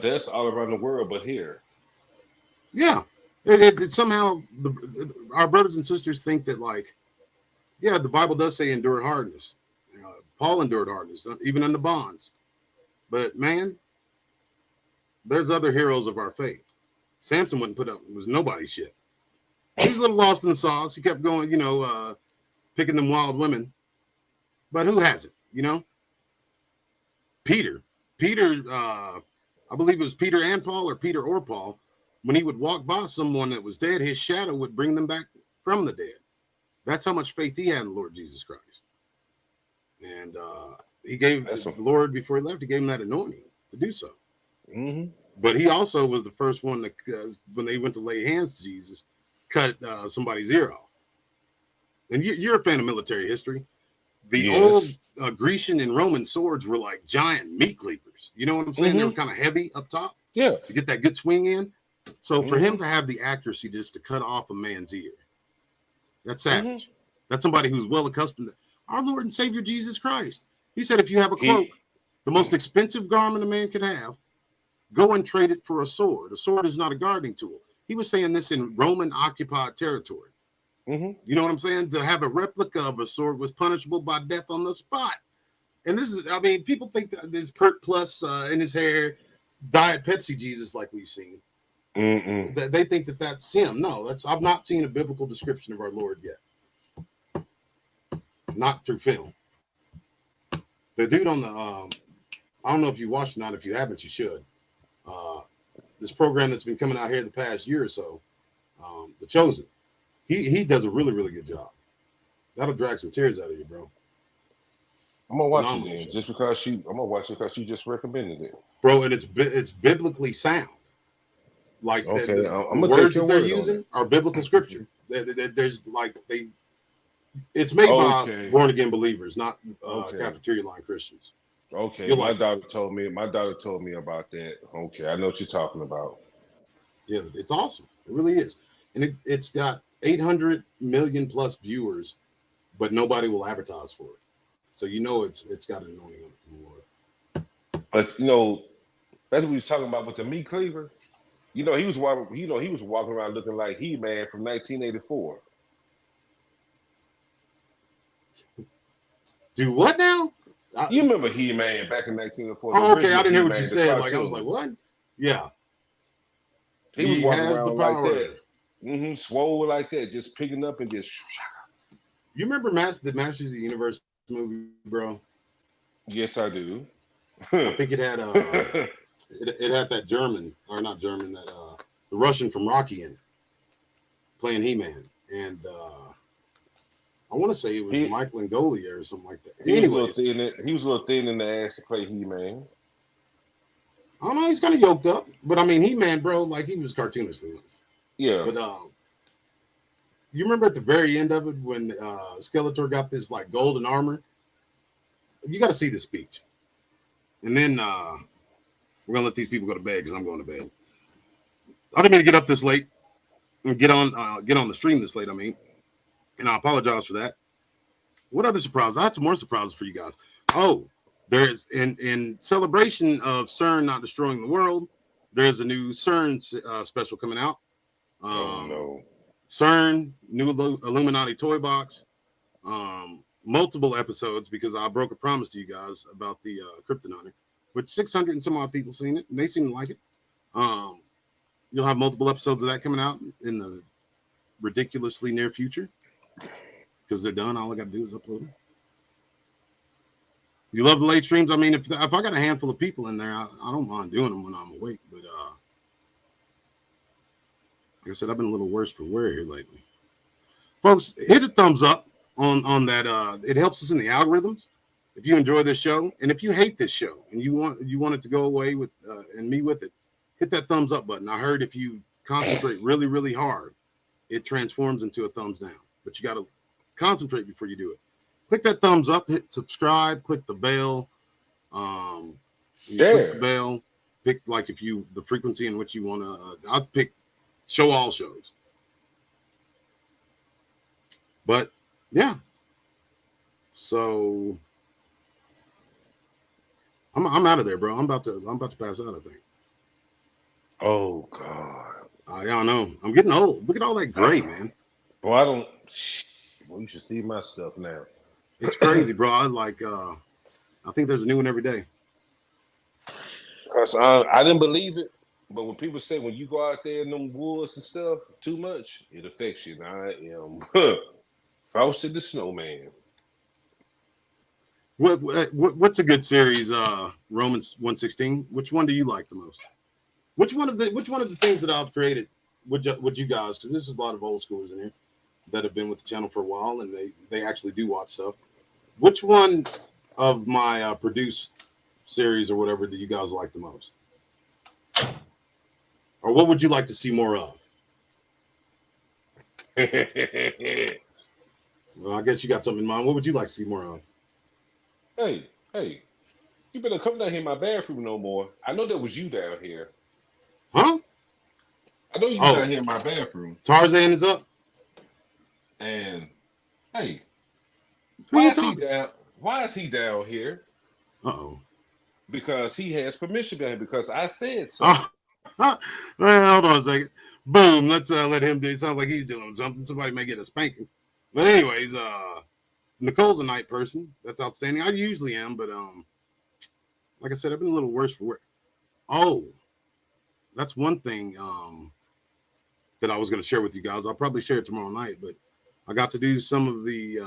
That's all around the world, but here. Yeah. It somehow, our brothers and sisters think that, like, yeah, the Bible does say endure hardness. Paul endured hardness, even under bonds. But man, there's other heroes of our faith. Samson wouldn't put up with nobody's shit. He was a little lost in the sauce. He kept going, picking them wild women. But who hasn't, Peter, I believe it was Peter and Paul, or Peter or Paul. When he would walk by someone that was dead, his shadow would bring them back from the dead. That's how much faith he had in the Lord Jesus Christ. And he gave the Lord, before he left, he gave him that anointing to do so. Mm-hmm. But he also was the first one that, when they went to lay hands to Jesus, cut somebody's ear off. And you're a fan of military history. The old Grecian and Roman swords were like giant meat cleavers. You know what I'm saying? They were kind of heavy up top. Yeah. To get that good swing in. So for him to have the accuracy just to cut off a man's ear, that's savage. That's somebody who's well accustomed to our Lord and Savior Jesus Christ. He said, if you have a cloak, the most expensive garment a man could have, go and trade it for a sword. A sword is not a guarding tool. He was saying this in Roman occupied territory. You know what I'm saying? To have a replica of a sword was punishable by death on the spot. And this is, people think that this Pert Plus in his hair, Diet Pepsi Jesus like we've seen. That they think that that's him. No, I've not seen a biblical description of our Lord yet. not through film. The dude on the I don't know if you watched or not. If you haven't, you should. This program that's been coming out here the past year or so, The Chosen. He does a really, really good job. That'll drag some tears out of you, bro. I'm gonna watch Phenomenal it then, show. just because I'm gonna watch it because you just recommended it, Bro. And it's biblically sound. Like okay. the I'm gonna words take your that they're word on using it. are biblical scripture. There's like it's made by Okay. born again believers, not Okay. cafeteria line Christians. Okay, You'll my like daughter told me. My daughter told me about that. Okay, I know what you're talking about. Yeah, it's awesome. It really is. And it's got 800 million plus viewers, but nobody will advertise for it. So you know it's got an anointing on it from the Lord. But that's what we was talking about with the meat cleaver. He was walking. He was walking around looking like He-Man from 1984. Do what now? You remember He-Man back in 1984? Oh, The okay. I original didn't hear what He-Man, you the said. cartoon. Like I was like, what? Yeah. He was walking has the around like power. that. Swole like that, just picking up and just. You remember the Masters of the Universe movie, bro? Yes, I do. I think it had it had that German, or not German, that the Russian from Rocky in it, playing He-Man. And I want to say it was Michael Angolia or something like that. He was a little thin in the ass to play He-Man. I don't know, he's kind of yoked up. But I mean, He-Man, bro, like he was cartoonish things. Yeah. But you remember at the very end of it when Skeletor got this like golden armor? You got to see the speech. And then we're gonna let these people go to bed because I'm going to bed. I didn't mean to get up this late and get on the stream this late. I mean, and I apologize for that. What other surprises? I had some more surprises for you guys. Oh, there's in celebration of CERN not destroying the world. There's a new CERN special coming out. Oh no. CERN, new Illuminati toy box. Multiple episodes because I broke a promise to you guys about the Kryptonite, which 600 and some odd people seen it, and they seem to like it. You'll have multiple episodes of that coming out in the ridiculously near future because they're done. All I got to do is upload them. You love the late streams? I mean, if I got a handful of people in there, I don't mind doing them when I'm awake. But like I said, I've been a little worse for wear here lately. Folks, hit a thumbs up on that. It helps us in the algorithms. If you enjoy this show, and if you hate this show and you want it to go away with and me with it, hit that thumbs up button. I heard if you concentrate really, really hard, it transforms into a thumbs down. But you got to concentrate before you do it. Click that thumbs up, hit subscribe, click the bell. Click the bell. Pick like if you the frequency in which you want to. I'd pick show all shows. But yeah, so I'm out of there, bro. I'm about to pass out, I think. Oh God. Y'all know I'm getting old. Look at all that gray, man. Well, you should see my stuff now. It's crazy, bro. I think there's a new one every day. Cause I didn't believe it, but when people say when you go out there in them woods and stuff too much, it affects you. And I am Frosty the Snowman. What's a good series? Romans 1:16. Which one do you like the most? Which one of the things that I've created would you guys? Because there's a lot of old schoolers in here that have been with the channel for a while, and they actually do watch stuff. Which one of my produced series or whatever do you guys like the most? Or what would you like to see more of? Well, I guess you got something in mind. What would you like to see more of? Hey, you better come down here in my bathroom no more. I know that was you down here. Huh? I know you down here in my bathroom. Tarzan is up. And hey, why is he down here? Uh-oh. Because he has permission down here because I said so. Well, hold on a second. Boom. Let's let him do it. Sounds like he's doing something. Somebody may get a spanking. But anyways, Nicole's a night person. That's outstanding. I usually am, but like I said, I've been a little worse for wear. Oh, that's one thing that I was going to share with you guys. I'll probably share it tomorrow night, but I got to do some of the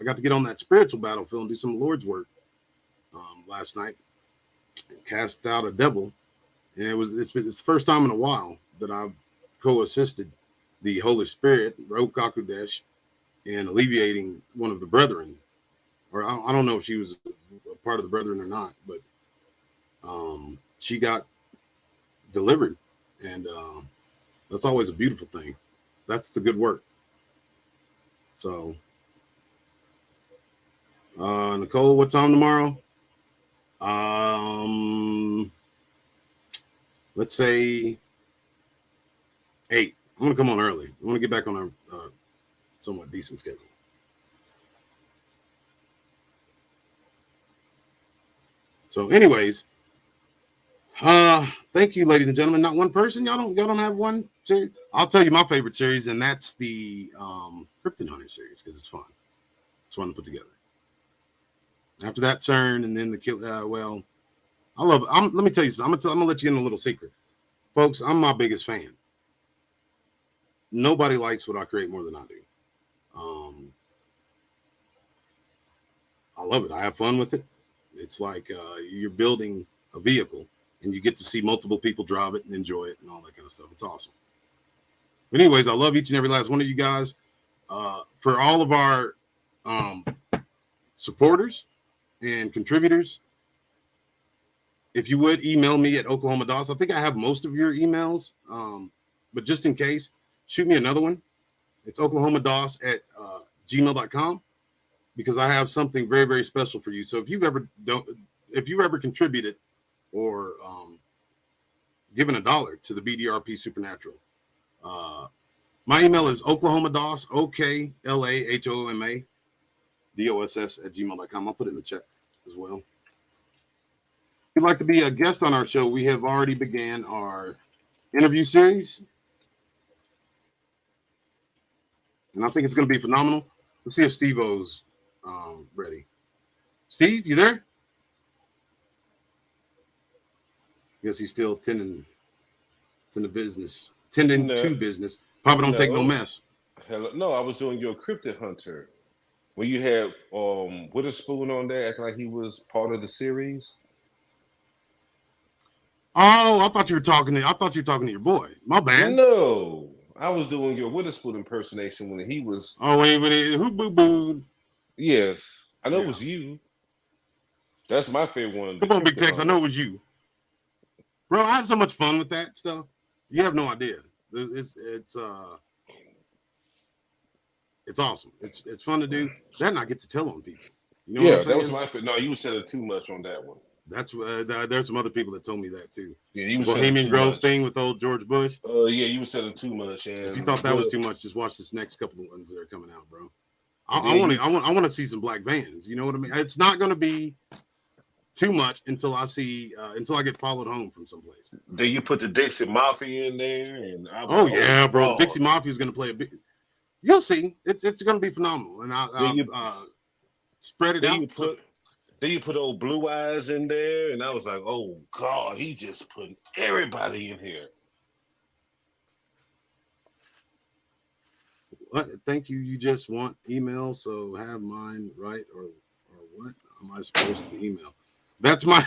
I got to get on that spiritual battlefield and do some Lord's work last night. Cast out a devil, and it's the first time in a while that I've co-assisted the Holy Spirit, Ruach HaKodesh, in alleviating one of the brethren. Or I don't know if she was a part of the brethren or not, but she got delivered, and that's always a beautiful thing. That's the good work. So, Nicole, what time tomorrow? Let's say 8. I'm gonna come on early. I want to get back on a somewhat decent schedule. So, anyways, thank you, ladies and gentlemen. Not one person. Y'all don't have one series. I'll tell you my favorite series, and that's the Krypton Hunter series because it's fun. It's fun to put together. After that, CERN, and then the kill. Well, I love. Let me tell you something. I'm gonna let you in a little secret, folks. I'm my biggest fan. Nobody likes what I create more than I do. I love it. I have fun with it. It's like you're building a vehicle, and you get to see multiple people drive it and enjoy it and all that kind of stuff. It's awesome. But anyways, I love each and every last one of you guys. For all of our supporters and contributors, if you would email me at Oklahoma DOS. I think I have most of your emails, but just in case, shoot me another one. It's oklahomados@gmail.com, because I have something very, very special for you. So if you've ever contributed or given $1 to the BDRP Supernatural, my email is oklahomados, oklahomadoss@gmail.com. I'll put it in the chat as well. If you'd like to be a guest on our show, we have already began our interview series, and I think it's going to be phenomenal. Let's see if Steve-O's ready. Steve, you there? I guess he's still tending to business. Papa don't take no mess. Hello. No, I was doing your Krypton Hunter, where you had Witherspoon on there acting like he was part of the series. Oh, I thought you were talking to your boy. My bad. No, I was doing your Witherspoon impersonation when he was. Oh, wait, who boo booed? Yes, I know it was you. That's my favorite one. Come on, Big Tex. I know it was you, bro. I had so much fun with that stuff. You have no idea. It's awesome. It's fun to do. That, and I get to tell on people. You know what I'm saying? That was my favorite. No, you were saying too much on that one. That's there's some other people that told me that too. Yeah, you were Bohemian Grove thing with old George Bush. Yeah, you were saying too much. And if you thought that was too much, just watch this next couple of ones that are coming out, bro. I want to see some black vans. You know what I mean? It's not going to be too much until I get followed home from someplace. Then you put the Dixie Mafia in there, and yeah, bro. Dixie Mafia is going to play a big. You'll see. It's going to be phenomenal, and I'll spread it out. Then you put old Blue Eyes in there, and I was like, oh, God, he just put everybody in here. What? Thank you. You just want email, so have mine right, or what am I supposed to email? That's my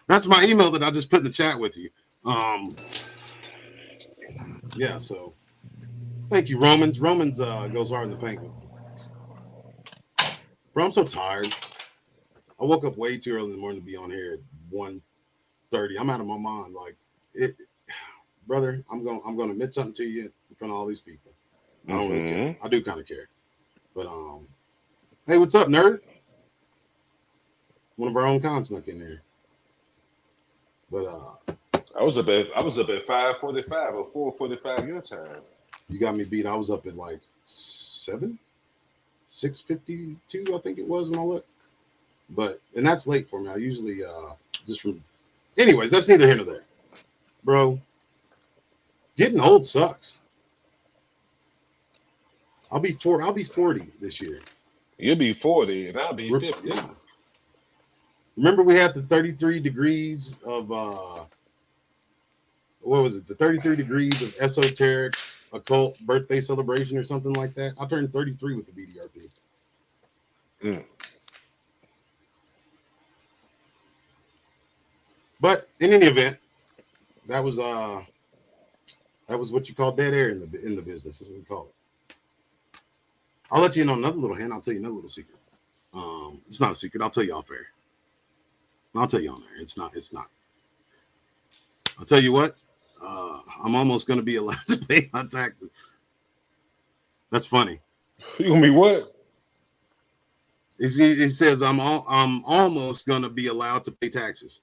that's my email that I just put in the chat with you. Yeah, so thank you, Romans. Romans goes hard in the paint with me. Bro, I'm so tired. I woke up way too early in the morning to be on here at 1:30. I'm out of my mind. Like it, brother. I'm gonna admit something to you in front of all these people. I don't really care. I do kind of care, but hey, what's up, nerd? One of our own con snuck in there. But I was up at 5:45 or 4:45 your time. You got me beat. I was up at like 6:52, I think it was when I looked. And that's late for me. I usually anyways, that's neither here nor there. Bro, getting old sucks. I'll be 40 this year. You'll be 40 and I'll be 50. Yeah. Remember we had the 33 degrees of what was it? The 33 degrees of esoteric occult birthday celebration or something like that. I turned 33 with the BDRP. Mm. But in any event, that was what you call dead air in the business. That's what we call it. I'll let you in on another little hint. I'll tell you another little secret. It's not a secret. I'll tell you off air. I'll tell you on there. It's not. I'll tell you what. I'm almost going to be allowed to pay my taxes. That's funny. You gonna be what? He says I'm almost going to be allowed to pay taxes.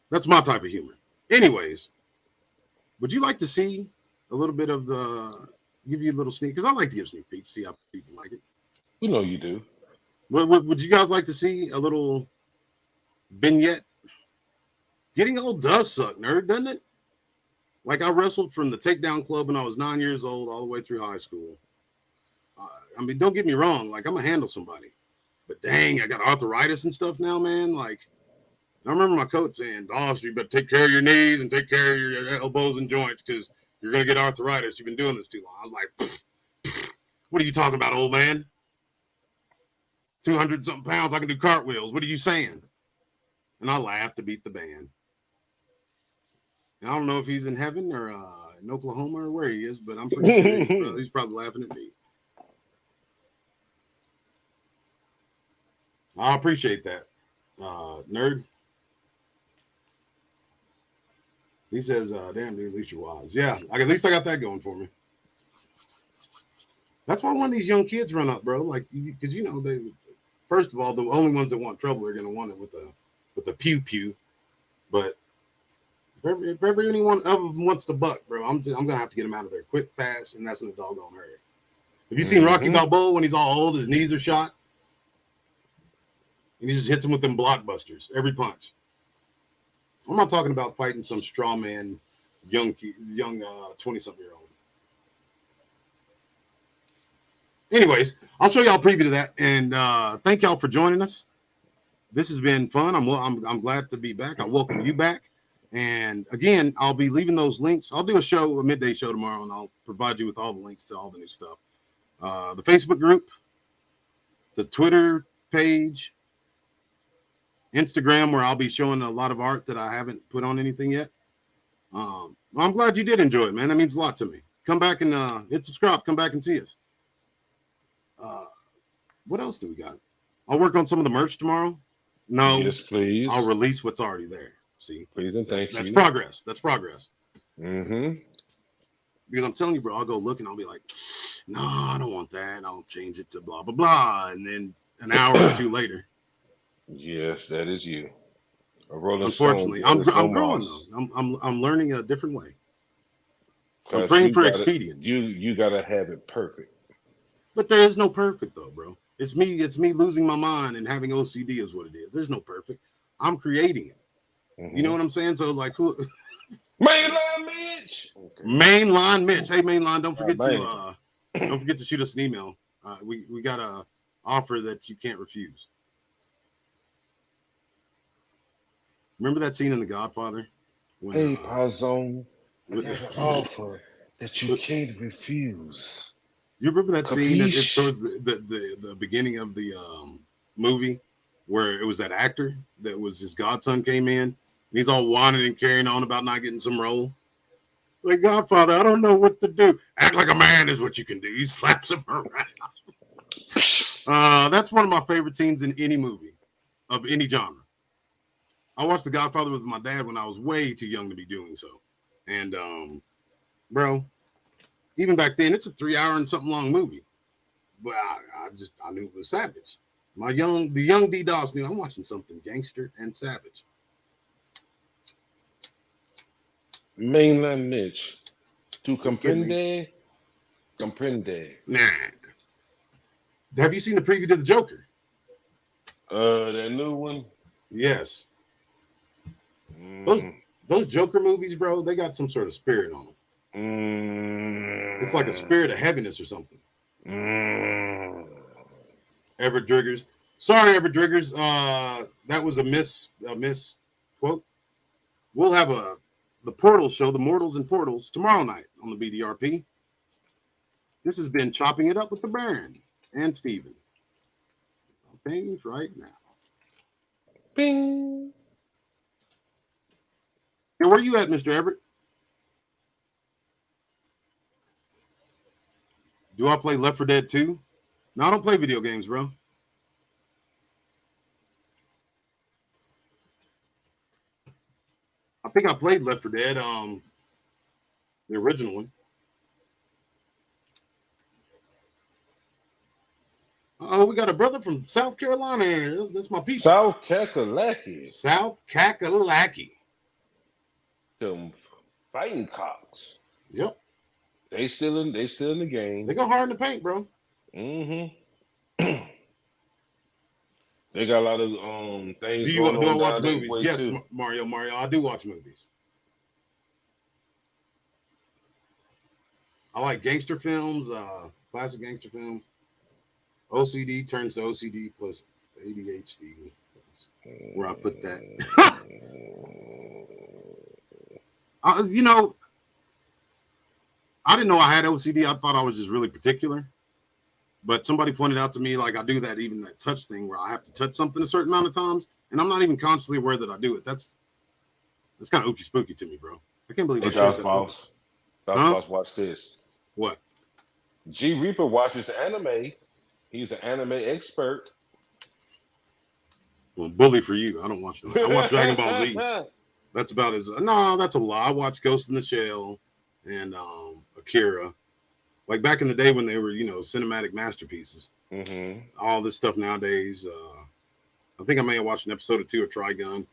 That's my type of humor. Anyways, would you like to see a little bit of give you a little sneak? Because I like to give sneak peeks, see how people like it. You know you do. Would you guys like to see a little vignette? Getting old does suck, nerd, doesn't it? Like I wrestled from the takedown club when I was 9 years old all the way through high school. I mean, don't get me wrong. Like I'm gonna handle somebody, but dang, I got arthritis and stuff now, man. Like I remember my coach saying, "Boss, you better take care of your knees and take care of your elbows and joints because you're gonna get arthritis. You've been doing this too long." I was like, "What are you talking about, old man? 200 something pounds, I can do cartwheels. What are you saying?" And I laughed to beat the band. And I don't know if he's in heaven or in Oklahoma or where he is, but I'm pretty sure he's probably laughing at me. I appreciate that, nerd. He says, "Damn, dude, at least you're wise." Yeah, at least I got that going for me. That's why one of these young kids run up, bro. Like, because they, first of all, the only ones that want trouble are going to want it with the pew pew. But if ever anyone of them wants to buck, bro, I'm gonna have to get him out of there quick, fast, and that's in a doggone hurry. Have you seen Rocky Balboa when he's all old, his knees are shot, and he just hits him with them blockbusters every punch? I'm not talking about fighting some straw man, young 20-something-year-old. Anyways, I'll show y'all a preview of that, and thank y'all for joining us. This has been fun. I'm glad to be back. I welcome you back. And again, I'll be leaving those links. I'll do a midday show tomorrow, and I'll provide you with all the links to all the new stuff. The Facebook group, the Twitter page, Instagram, where I'll be showing a lot of art that I haven't put on anything yet. I'm glad you did enjoy it, man. That means a lot to me. Come back and hit subscribe. Come back and see us. What else do we got? I'll work on some of the merch tomorrow. No, yes, please. I'll release what's already there. See, please and thank you. That's progress. That's progress. Mm-hmm. Because I'm telling you, bro, I'll go look and I'll be like, no, I don't want that. I'll change it to blah blah blah, and then an hour or two later. Yes, that is you. Unfortunately, I'm growing though. I'm learning a different way. I'm praying for expedience. You gotta have it perfect. But there is no perfect though, bro. It's me losing my mind and having OCD is what it is. There's no perfect. I'm creating it. Mm-hmm. You know what I'm saying? So like who Mainline Mitch. Okay. Mainline Mitch. Hey Mainline, don't forget to shoot us an email. We got a offer that you can't refuse. Remember that scene in The Godfather? When, hey, Pazone, I got an offer that you can't refuse. You remember that scene towards the beginning of the movie where it was that actor that was his godson came in and he's all whining and carrying on about not getting some role? Like, Godfather, I don't know what to do. Act like a man is what you can do. He slaps him around. That's one of my favorite scenes in any movie of any genre. I watched The Godfather with my dad when I was way too young to be doing so. And, bro, even back then, it's a 3-hour and something long movie. But I knew it was savage. The young D-Doss knew I'm watching something gangster and savage. Mainland Mitch. Tu comprende? Comprende. Nah. Have you seen the preview to The Joker? That new one? Yes. Those Joker movies, bro, they got some sort of spirit on them. It's like a spirit of heaviness or something. Everett Driggers. Sorry, Everett Driggers. That was a miss quote. We'll have the Portal show, the Mortals and Portals, tomorrow night on the BDRP. This has been Chopping It Up with the Baron and Steven. Things right now. Bing. And where you at, Mr. Everett? Do I play Left 4 Dead 2? No, I don't play video games, bro. I think I played Left 4 Dead, the original one. Oh, we got a brother from South Carolina here. That's my people. South Kakalaki. South Kakalaki. Them fighting cocks. Yep. They still in the game. They go hard in the paint, bro. Mm-hmm. They got a lot of things. Do I watch movies? Yes, too. Mario. I do watch movies. I like gangster films, classic gangster film. OCD turns to OCD plus ADHD. Where I put that. You know, I didn't know I had OCD. I thought I was just really particular. But somebody pointed out to me, like, I do that, even that touch thing where I have to touch something a certain amount of times, and I'm not even consciously aware that I do it. That's kind of ooky spooky to me, bro. I can't believe I shared that. Boss, watch this. What? G Reaper watches anime. He's an anime expert. Well, bully for you. I don't watch no. I watch Dragon Ball Z. That's about as no. That's a lie. I watch Ghost in the Shell and Akira. Like back in the day when they were, cinematic masterpieces. Mm-hmm. All this stuff nowadays. I think I may have watched an episode or two of Trigun.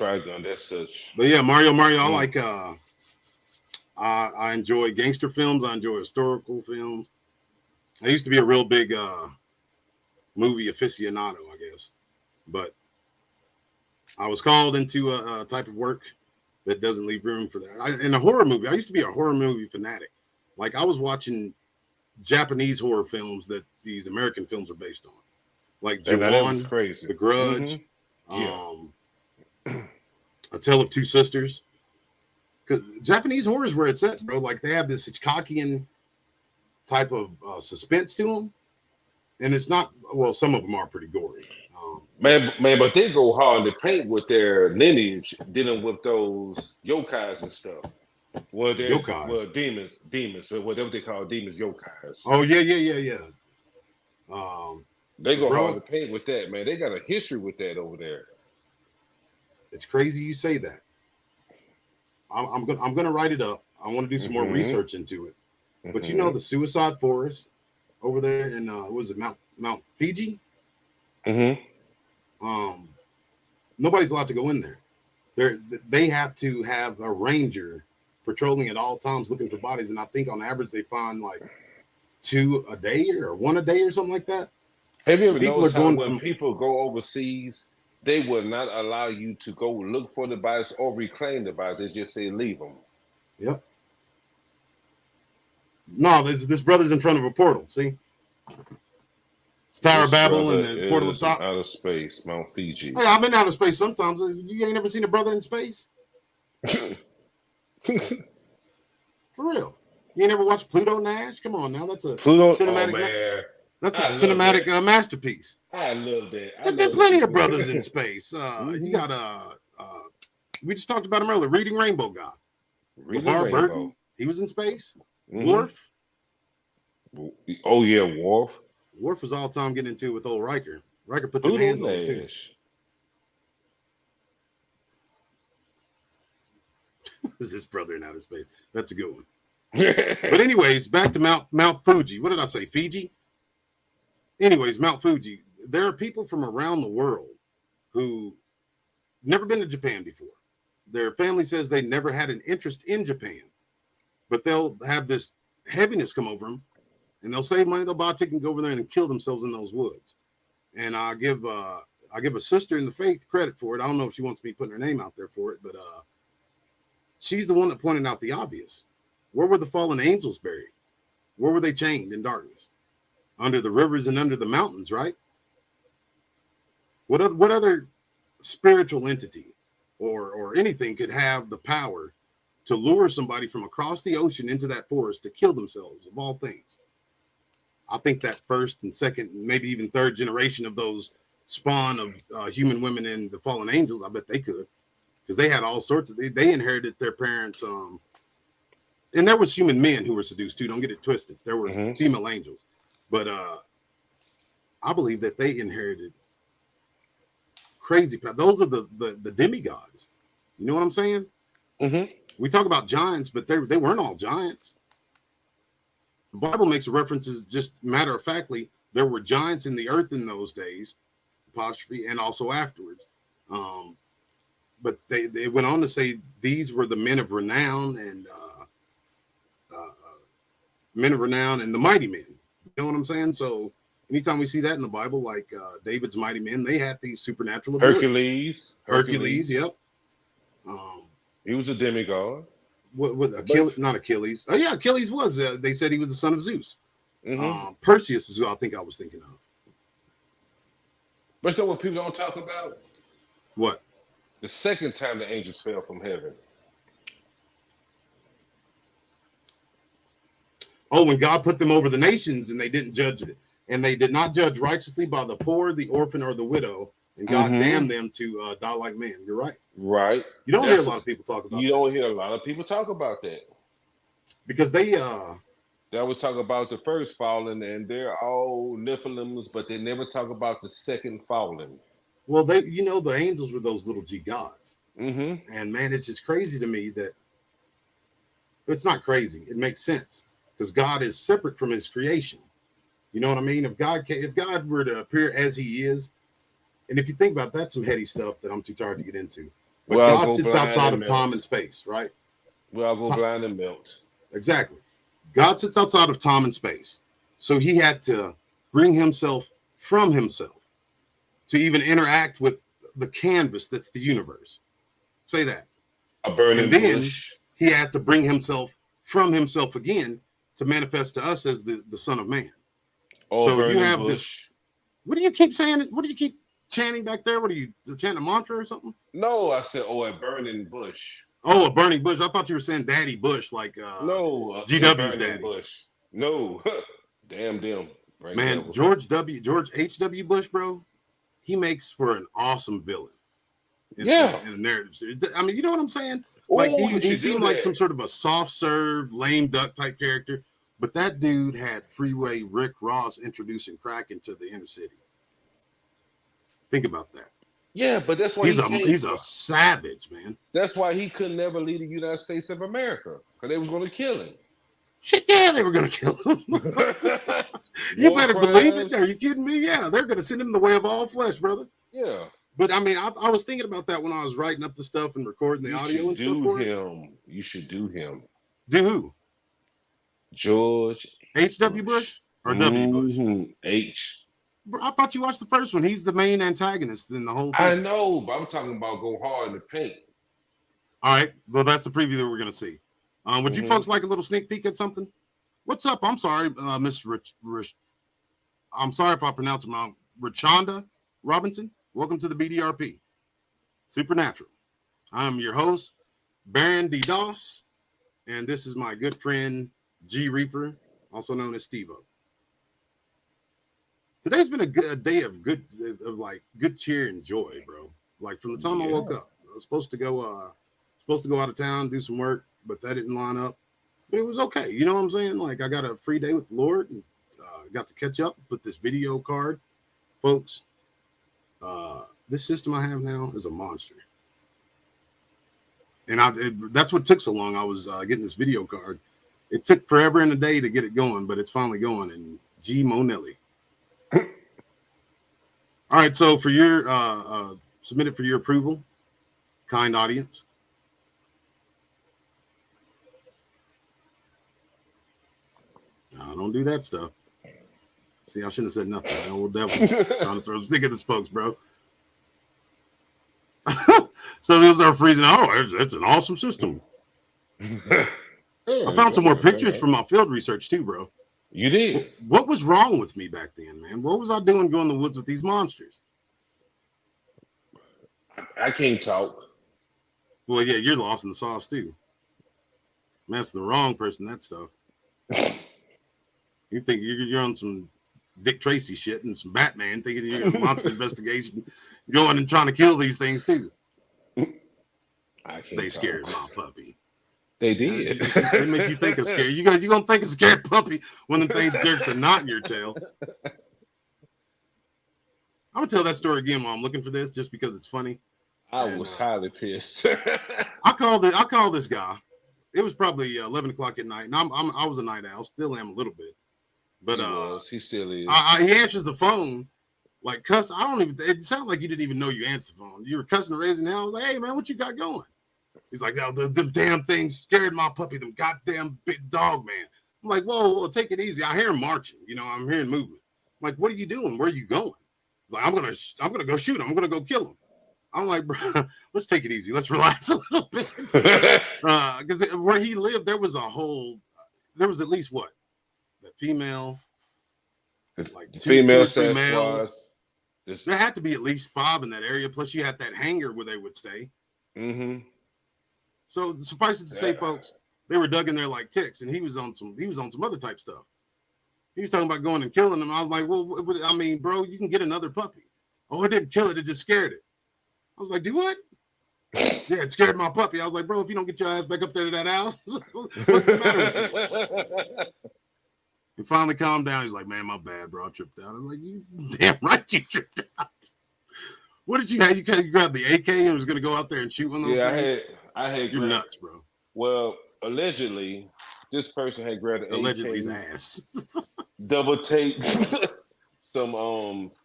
Trigun, that's such. But yeah, Mario. I like. I enjoy gangster films. I enjoy historical films. I used to be a real big movie aficionado, I guess, but I was called into a type of work that doesn't leave room for that. In a horror movie, I used to be a horror movie fanatic. Like I was watching Japanese horror films that these American films are based on, like Jawan, crazy. The Grudge, mm-hmm. A Tale of Two Sisters. Because Japanese horror is where it's at, bro. Like they have this Hitchcockian type of suspense to them, and it's not. Well, some of them are pretty gory. Man, but they go hard in the paint with their lineage, dealing with those yokais and stuff. Well, yokais. Well, demons, or whatever they call demons, yokais. Oh yeah. They go hard in the paint with that, man. They got a history with that over there. It's crazy you say that. I'm gonna write it up. I want to do some more research into it. But the Suicide Forest over there in what was it, Mount Fiji? Mm-hmm. Nobody's allowed to go in there. They have to have a ranger patrolling at all times looking for bodies, and I think on average they find like 2 a day or 1 a day or something like that. Have you ever noticed how when people go overseas, they will not allow you to go look for the bodies or reclaim the bodies? They just say leave them. Yep. No, this brother's in front of a portal. See, it's Tower of Babel and the portal up top. Outer space, Mount Fiji. Hey, I've been out of space sometimes. You ain't never seen a brother in space? For real? You ain't never watched Pluto Nash? Come on now, that's a cinematic. Oh, man. That's a cinematic masterpiece. I love that. There's been plenty of brothers in space. You got we just talked about him earlier. Reading Rainbow guy. LeVar Burton. He was in space. Mm-hmm. Worf. Oh yeah, Worf. Worf was all time getting into it with old Riker. Riker put their hands on him too. Is this brother in outer space? That's a good one. But anyways, back to Mount Fuji. What did I say? Fiji? Anyways, Mount Fuji. There are people from around the world who never been to Japan before. Their family says they never had an interest in Japan, but they'll have this heaviness come over them, and they'll save money. They'll buy a ticket and go over there and kill themselves in those woods. And I give a sister in the faith credit for it. I don't know if she wants me putting her name out there for it, but she's the one that pointed out the obvious. Where were the fallen angels buried? Where were they chained in darkness? Under the rivers and under the mountains, right? What other spiritual entity or anything could have the power to lure somebody from across the ocean into that forest to kill themselves, of all things. I think that first and second, maybe even third generation of those spawn of human women and the fallen angels, I bet they could, because they had all sorts of, they inherited their parents. And there was human men who were seduced too. Don't get it twisted. There were female angels, but I believe that they inherited crazy. Those are the demigods. You know what I'm saying? We talk about giants, but they weren't all giants. The Bible makes references, just matter of factly, there were giants in the earth in those days, apostrophe, and also afterwards. But they went on to say these were the men of renown and men of renown and the mighty men. You know what I'm saying? So anytime we see that in the Bible, like David's mighty men, they had these supernatural abilities. Hercules, yep. He was a demigod. What Achilles? Not Achilles. Oh yeah, Achilles was. They said he was the son of Zeus. Perseus is who I think I was thinking of. But you know what people don't talk about? What? The second time the angels fell from heaven. Oh, when God put them over the nations and they didn't judge it, and they did not judge righteously by the poor, the orphan, or the widow, and God damned them to die like men. You're right. Right. You don't hear a lot of people talk about that. You don't hear a lot of people talk about that. Because they that was talking about the first fallen, and they're all Nephilims, but they never talk about the second fallen. Well, the angels were those little G gods. And man, it's just crazy to me that it's not crazy. It makes sense because God is separate from his creation. You know what I mean? If God were to appear as he is, and if you think about that, some heady stuff that I'm too tired to get into. But God sits outside of time and space, right? Well, I'll go blind and melt. Exactly. God sits outside of time and space. So he had to bring himself from himself to even interact with the canvas that's the universe. Say that. A burning bush. He had to bring himself from himself again to manifest to us as the Son of Man. Oh, so you have bush. This. What do you keep saying? What do you keep chanting back there? What are you chanting, a mantra or something? No, I said, a burning bush. Oh, a burning bush. I thought you were saying Daddy Bush, like no, GW's daddy. Bush. No, damn them. Man, George H.W. Bush, bro, he makes for an awesome villain. In a narrative series. I mean, you know what I'm saying? Like he seemed like some sort of a soft serve, lame duck type character, but that dude had Freeway Rick Ross introducing crack into the inner city. Think about that. Yeah, but that's why he's a savage, man. That's why he could never lead the United States of America, because they was going to kill him. Shit, yeah, they were going to kill him. You better believe it. Are you kidding me? Yeah, they're going to send him the way of all flesh, brother. Yeah. But I mean, I was thinking about that when I was writing up the stuff and recording the audio and stuff for it. You should do him. Do who? George H.W. Bush or W. Bush? H. Bro, I thought you watched the first one. He's the main antagonist in the whole thing. I know, but I'm talking about go hard in the paint. All right. Well, that's the preview that we're going to see. Would you folks like a little sneak peek at something? What's up? I'm sorry, Miss I'm sorry if I pronounce it wrong. Rachonda Robinson. Welcome to the BDRP Supernatural. I'm your host, Baron D. Doss, and this is my good friend, G Reaper, also known as Steve-O. Today's been a day of good cheer and joy, bro. Like from the time I woke up, I was supposed to go out of town, do some work, but that didn't line up. But it was okay. You know what I'm saying? Like I got a free day with the Lord and got to catch up, put this video card, folks. This system I have now is a monster. And that's what took so long. I was getting this video card. It took forever and a day to get it going, but it's finally going. And G Monelli. All right, so for your submit it for your approval, kind audience. No, don't do that stuff. See, I shouldn't have said nothing. I will definitely trying to throw a stick at this folks, bro. So those are freezing. Oh, it's an awesome system. I found some more pictures from my field research too, bro. You did? What was wrong with me back then, man? What was I doing going in the woods with these monsters? I can't talk. Well, yeah, you're lost in the sauce too. I'm asking the wrong person that stuff. You think you're on some Dick Tracy shit and some Batman, thinking you're going to launch an investigation, going and trying to kill these things too. I can't. They scared my puppy. They did. They make you think of scary. You gonna think of scared puppy when the thing jerks a knot in your tail. I'm gonna tell that story again while I'm looking for this, just because it's funny. I was highly pissed. I called this guy. It was probably 11 o'clock at night, and I was a night owl, still am a little bit. But he still is. He answers the phone like cuss. I don't even. It sounded like you didn't even know you answered the phone. You were cussing and raising hell. I was like, hey man, what you got going? He's like, oh, them damn things scared my puppy. Them goddamn big dog, man. I'm like, whoa, take it easy. I hear him marching. I'm hearing movement. I'm like, what are you doing? Where are you going? He's like, I'm gonna go shoot him. I'm gonna go kill him. I'm like, bro, let's take it easy. Let's relax a little bit. Because where he lived, there was at least what? The female, like two or three males. There had to be at least 5 in that area. Plus, you had that hangar where they would stay. Mm-hmm. So suffice it to say, folks, they were dug in there like ticks, and he was on some other type stuff. He was talking about going and killing them. I was like, well, I mean, bro, you can get another puppy. Oh, it didn't kill it; it just scared it. I was like, do what? Yeah, it scared my puppy. I was like, bro, if you don't get your ass back up there to that house, what's the matter with you? He finally calmed down. He's like, man, my bad, bro. I tripped out. I was like, you damn right you tripped out. What did you have? You grabbed the AK and was going to go out there and shoot one of those things? I had You're nuts, bro. Well, allegedly, this person had grabbed an allegedly's AK, ass. double taped some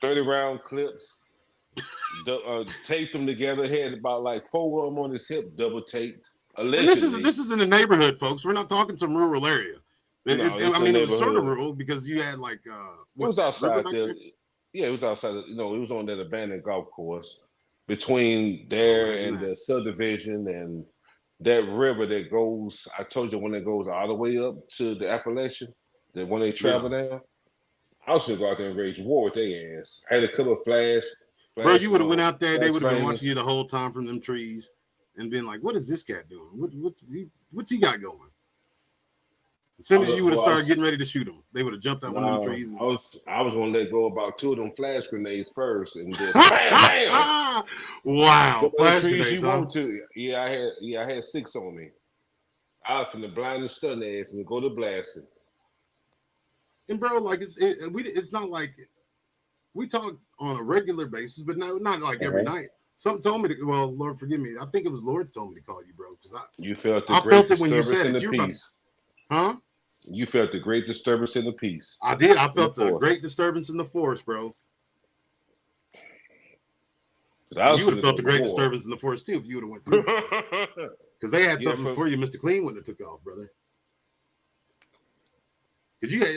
30-round clips, taped them together, had about like 4 of them on his hip, double taped. Allegedly. And this is in the neighborhood, folks. We're not talking some rural area. It was sort of rural because you had like it was outside there. Yeah, it was outside. It was on that abandoned golf course between there and the subdivision and that river that goes. I told you one that goes all the way up to the Appalachian. That when they travel down, I was gonna go out there and raise war with their ass. I had a couple of flash. Bro, you would have went out there. They would have been watching you the whole time from them trees and been like, "What is this cat doing? What's he got going?" As soon as you would have started getting ready to shoot him, they would have jumped out one of them trees. I was gonna let go about 2 of them flash grenades first, and then bam! Wow, flash grenades! You want to? I had 6 on me. I was from the blind and stun ass and go to blasting. And bro, like it's not like we talk on a regular basis, but not like every night. Something told me to. Well, Lord forgive me. I think it was Lord that told me to call you, bro. Because you felt the I great felt it when you disturbance said in it. the peace. Huh? You felt the great disturbance in the peace. I did. I felt the great disturbance in the forest, bro. You would have felt the great disturbance in the forest too if you would have went through. Because they had something before you, Mr. Clean, wouldn't have took off, brother. Because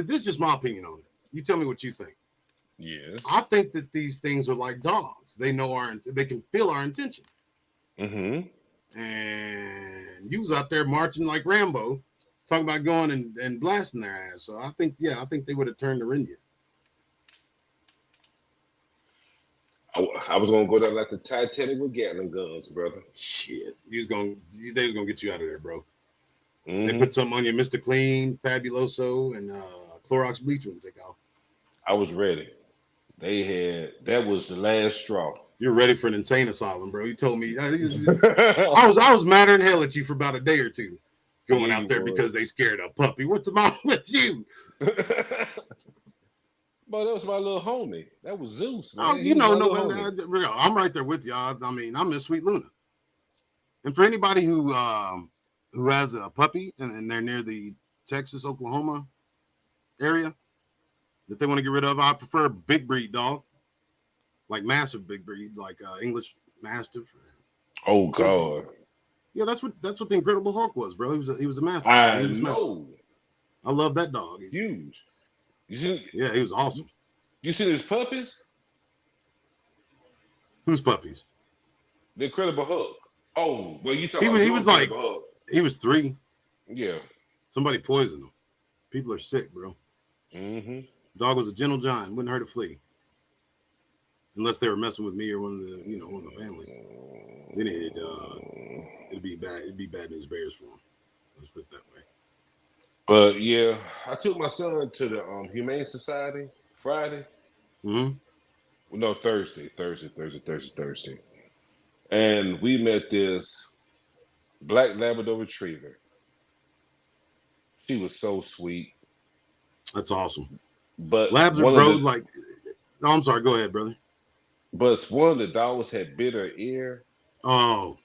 this is just my opinion on it. You tell me what you think. Yes. I think that these things are like dogs. They know they can feel our intention. Mm-hmm. And you was out there marching like Rambo, talking about going and blasting their ass. So I think they would have turned to rend you. I was gonna go down like the Titanic with Gatling guns, brother. Shit, they was gonna get you out of there, bro. Mm-hmm. They put something on you, Mr. Clean, Fabuloso, and Clorox bleach when take off. I was ready. That was the last straw. You're ready for an insane asylum, bro. You told me I was madder than hell at you for about a day or two, going out there because they scared a puppy. What's the matter with you? But that was my little homie. That was Zeus, man. I'm right there with you. I miss Sweet Luna. And for anybody who has a puppy and they're near the Texas, Oklahoma area that they want to get rid of, I prefer a big breed dog, like massive big breed, like English Mastiff. Oh God. Yeah, that's what the Incredible Hulk was, bro. He was a Mastiff. I know. I love that dog. Huge. Yeah, he was awesome. You seen his puppies? Whose puppies? The Incredible Hulk. Oh, well, you talking he was like Hulk. He was 3. Yeah. Somebody poisoned him. People are sick, bro. Mm-hmm. Dog was a gentle giant, wouldn't hurt a flea. Unless they were messing with me or one of the family. Then it'd be bad. It'd be bad news bears for him. Let's put it that way. But yeah, I took my son to the Humane Society Friday. Mm-hmm. No, Thursday. And we met this black Labrador Retriever. She was so sweet. That's awesome. But Labs are one of bro, the like, oh, I'm sorry. Go ahead, brother. but one of the dogs had bit her ear, Oh,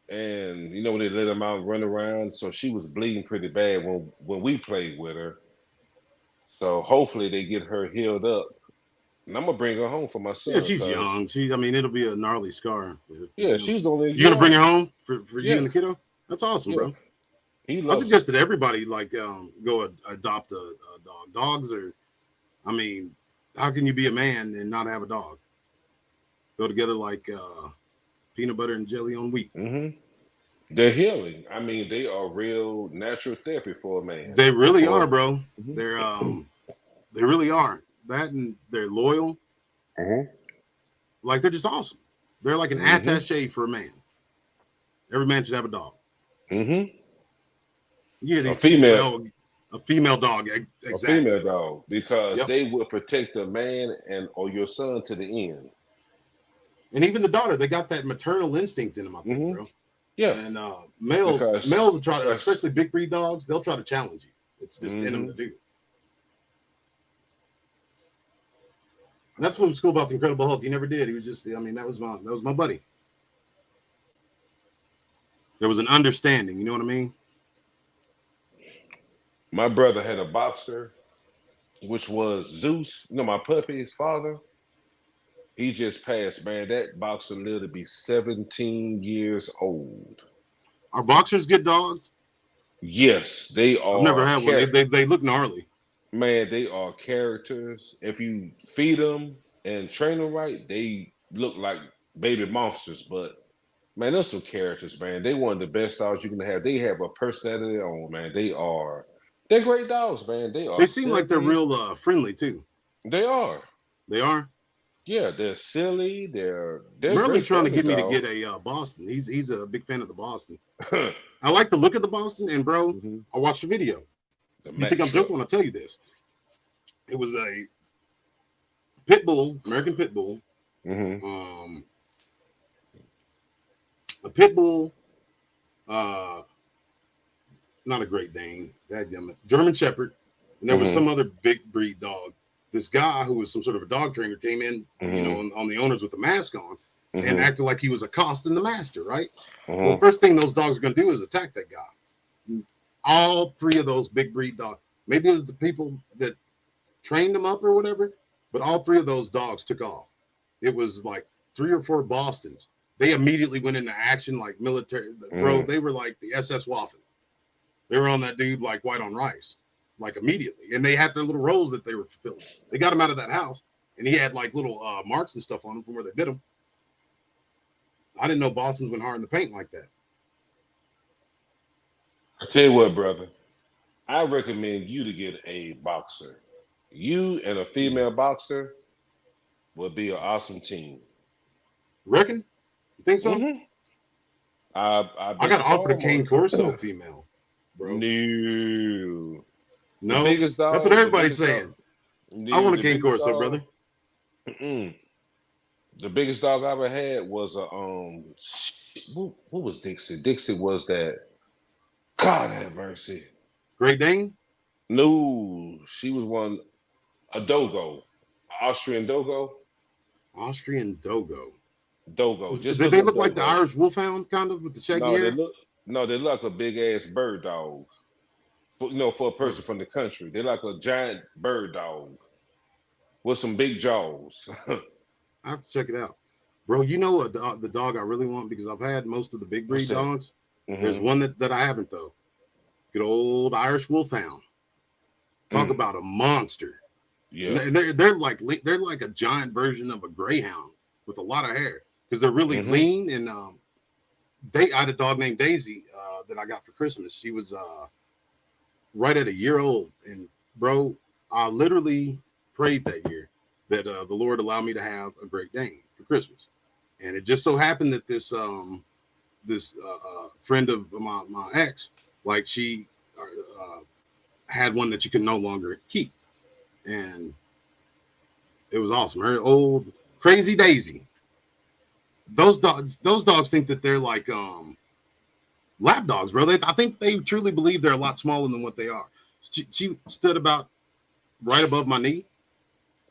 and you know when they let them out and run around, so she was bleeding pretty bad when we played with her. So hopefully they get her healed up. And I'm gonna bring her home for my yeah, son, she's cause young. I mean, it'll be a gnarly scar. yeah, she's only a You year gonna bring her old. home for you Yeah, and the kiddo? That's awesome, yeah, bro. he I loves suggest it. that everybody like go adopt a dog. Dogs are, I mean, how can you be a man and not have a dog? Go together like peanut butter and jelly on wheat. Mm-hmm. They're healing. I mean, they are real natural therapy for a man. They really are, For bro. Mhm. They really are. That and they're loyal. Mhm. Like they're just awesome. They're like an Mhm. attaché for a man. Every man should have a dog. Mhm. You hear A these people say, female, "Oh, a female dog." a Exactly, female bro. dog, because Yep. they will protect the man and or your son to the end. And even the daughter, they got that maternal instinct in them, I think, Mhm. bro. Yeah, And males because will try to, that's especially big breed dogs, they'll try to challenge you. It's just in them to mhm. do. That's what was cool about the Incredible Hulk. He never did. He was just, I mean, that was my buddy. There was an understanding. You know what I mean? My brother had a boxer, which was Zeus. You know, my puppy's father. He just passed, man. That boxer lived to be 17 years old. Are boxers good dogs? Yes, they I've never are had one. They look gnarly. man, they are characters. If you feed them and train them right, they look like baby monsters. But man, those some characters, man. They one of the best dogs you can have. They have a personality of their own, man. They're great dogs, man. They They are seem like they're silly. real friendly too. They are. They are. Yeah, they're silly. They're Merlin's great trying to family get me to dogs. get a Boston. He's a big fan of the Boston. I like the look of the Boston, and bro, Mhm. I watched the video. The You think Mack I'm truck. joking when I tell you this? It was a pit bull, American pit bull, Hmm. um, a pit bull, uh, not a Great Dane, dadgummit, German Shepherd, and there was Hmm. some other big breed dog. This guy who was some sort of a dog trainer came in, Hmm. on the owners with the mask on, and Hmm. acted like he was accosting the master, right? Well, Hmm. first thing those dogs are going to do is attack that guy. All three of those big breed dogs, maybe it was the people that trained them up or whatever, but all three of those dogs took off. It was like 3 or 4 Bostons. They immediately went into action like military. Bro, Hmm. they were like the SS Waffen. They were on that dude like white on rice, like immediately. And they had their little roles that they were fulfilling. They got him out of that house, and he had like little marks and stuff on him from where they bit him. I didn't know Bostons went hard in the paint like that. I tell you what, brother. I recommend you to get a boxer. You and a female boxer would be an awesome team. Reckon? You think so? Hmm. I I bet got the offered a farm cane on corso it. female, bro. No. The No, biggest that's what dog, the everybody's biggest dog, saying. I no, want a the cane biggest corso, dog. brother. Mm-mm. The biggest dog I ever had was a what was Dixie? Dixie was that. God have mercy. Great Dane, No, she was one a dogo, Austrian dogo, Austrian Dogo. dogo. Just Did look they up look like the dogo. Irish Wolfhound kind of with the shaggy No, they hair? look no, they look like a big ass bird dog. For a Oh, person from the country, they're like a giant bird dog with some big jaws. I have to check it out, bro. You know what the dog I really want, because I've had most of the big What's breed that? dogs. There's Mm-hmm. one that I haven't though. Good old Irish Wolfhound. Talk Mm. about a monster. And Yeah. they're like a giant version of a greyhound with a lot of hair, because they're really Mm-hmm. lean. And I had a dog named Daisy that I got for Christmas. She was right at a year old, and bro, I literally prayed that year that the Lord allow me to have a Great Dane for Christmas. And it just so happened that this friend of my ex, Like she had one that you could no longer keep, and it was awesome. Her old Crazy Daisy. Those dogs think that they're like lap dogs, bro. I think they truly believe they're a lot smaller than what they are. She stood about right above my knee,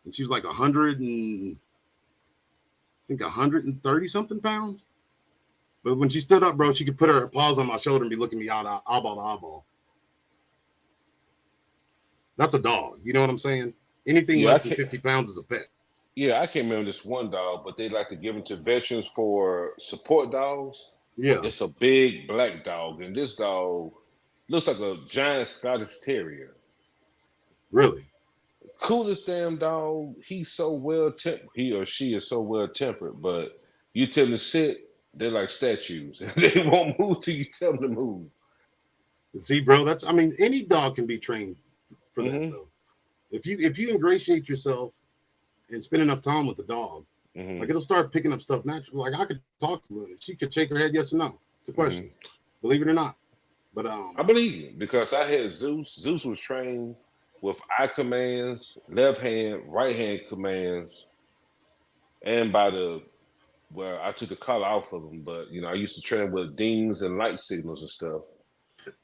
and she was like 130 something pounds. But when she stood up, bro, she could put her paws on my shoulder and be looking me out eyeball to eyeball. That's a dog. You know what I'm saying? Anything less than 50 pounds is a pet. Yeah, I can't remember this one dog, but they like to give them to veterans for support dogs. Yeah. It's a big black dog, and this dog looks like a giant Scottish Terrier. Really? Coolest damn dog. He's so well-tempered. He or she is so well-tempered, but you tell them to sit, they're like statues. They won't move till you tell them to move. See, bro, any dog can be trained for that, though. If you ingratiate yourself and spend enough time with the dog, like it'll start picking up stuff naturally. Like I could talk to Luna. She could shake her head yes or no to questions. Believe it or not. But I believe you, because I had Zeus. Zeus was trained with eye commands, left hand, right hand commands, and I took the collar off of him, but I used to train with dings and light signals and stuff.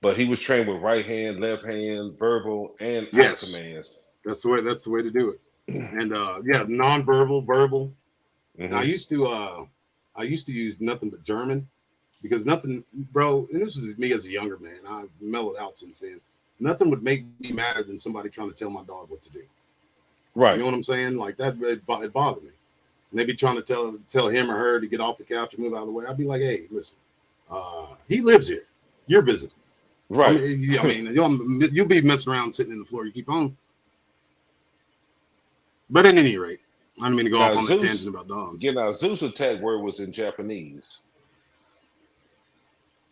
But he was trained with right hand, left hand, verbal, and eye commands. That's the way to do it. And non-verbal, verbal. And I used to use nothing but German, because nothing, bro, and this was me as a younger man. I've mellowed out since then. Nothing would make me madder than somebody trying to tell my dog what to do. Right. You know what I'm saying? Like that, it bothered me. And they'd be trying to tell him or her to get off the couch and move out of the way. I'd be like, hey, listen, he lives here. You're visiting. Right. You'll be messing around sitting in the floor. You keep on. But at any rate, I didn't mean to go off on that tangent about dogs. Yeah, now Zeus' attack word was in Japanese.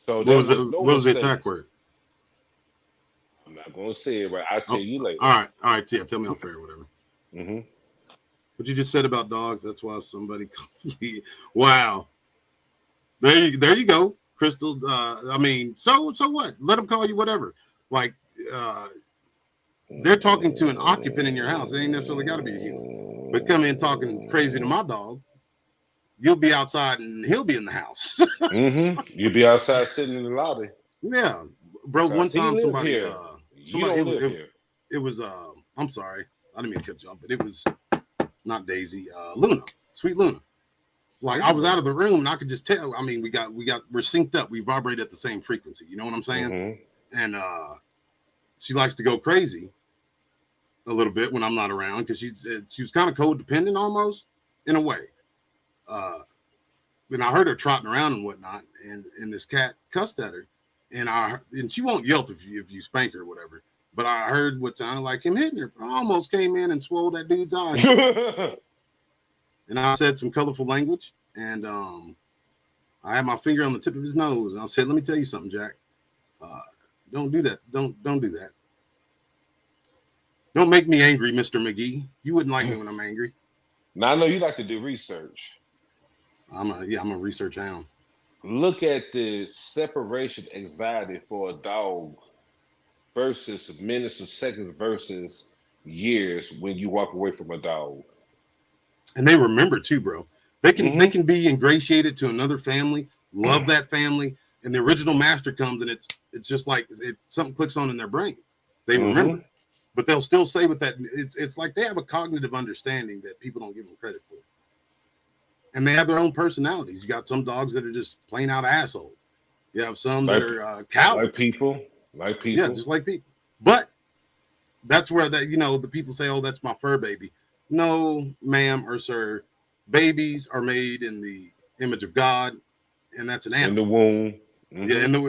So what was the attack word? I'm not going to say it right. I'll tell you later. All right. Yeah, tell me off air or whatever. What you just said about dogs, that's why somebody wow. There you go, Crystal. So what? Let them call you whatever. Like they're talking to an occupant in your house. It ain't necessarily got to be a human. But come in talking crazy to my dog, you'll be outside and he'll be in the house. You'll be outside sitting in the lobby. Yeah, bro. One time somebody it was I'm sorry, I didn't mean to cut you off, but it was not Daisy, Luna, sweet Luna. Like I was out of the room and I could just tell. I mean, we're synced up. We vibrate at the same frequency. You know what I'm saying? And she likes to go crazy a little bit when I'm not around, because she was kind of codependent almost in a way. And I heard her trotting around and whatnot, and this cat cussed at her, and she won't yelp if you spank her or whatever. But I heard what sounded like him hitting her. I almost came in and swole that dude's eye. And I said some colorful language, and I had my finger on the tip of his nose, and I said, "Let me tell you something, Jack. Don't do that. Don't do that. Don't make me angry, Mr. McGee. You wouldn't like me when I'm angry." Now I know you like to do research. I'm a research hound. Look at the separation anxiety for a dog versus minutes or seconds versus years when you walk away from a dog. And they remember too, bro. They can be ingratiated to another family, love that family, and the original master comes, and it's just like something clicks on in their brain. They remember, but they'll still say with that. It's like they have a cognitive understanding that people don't give them credit for, and they have their own personalities. You got some dogs that are just plain out assholes. You have some that are cowards, like people, yeah, just like people. But that's where the people say, "Oh, that's my fur baby." No, ma'am or sir. Babies are made in the image of God, and that's an animal. In the womb.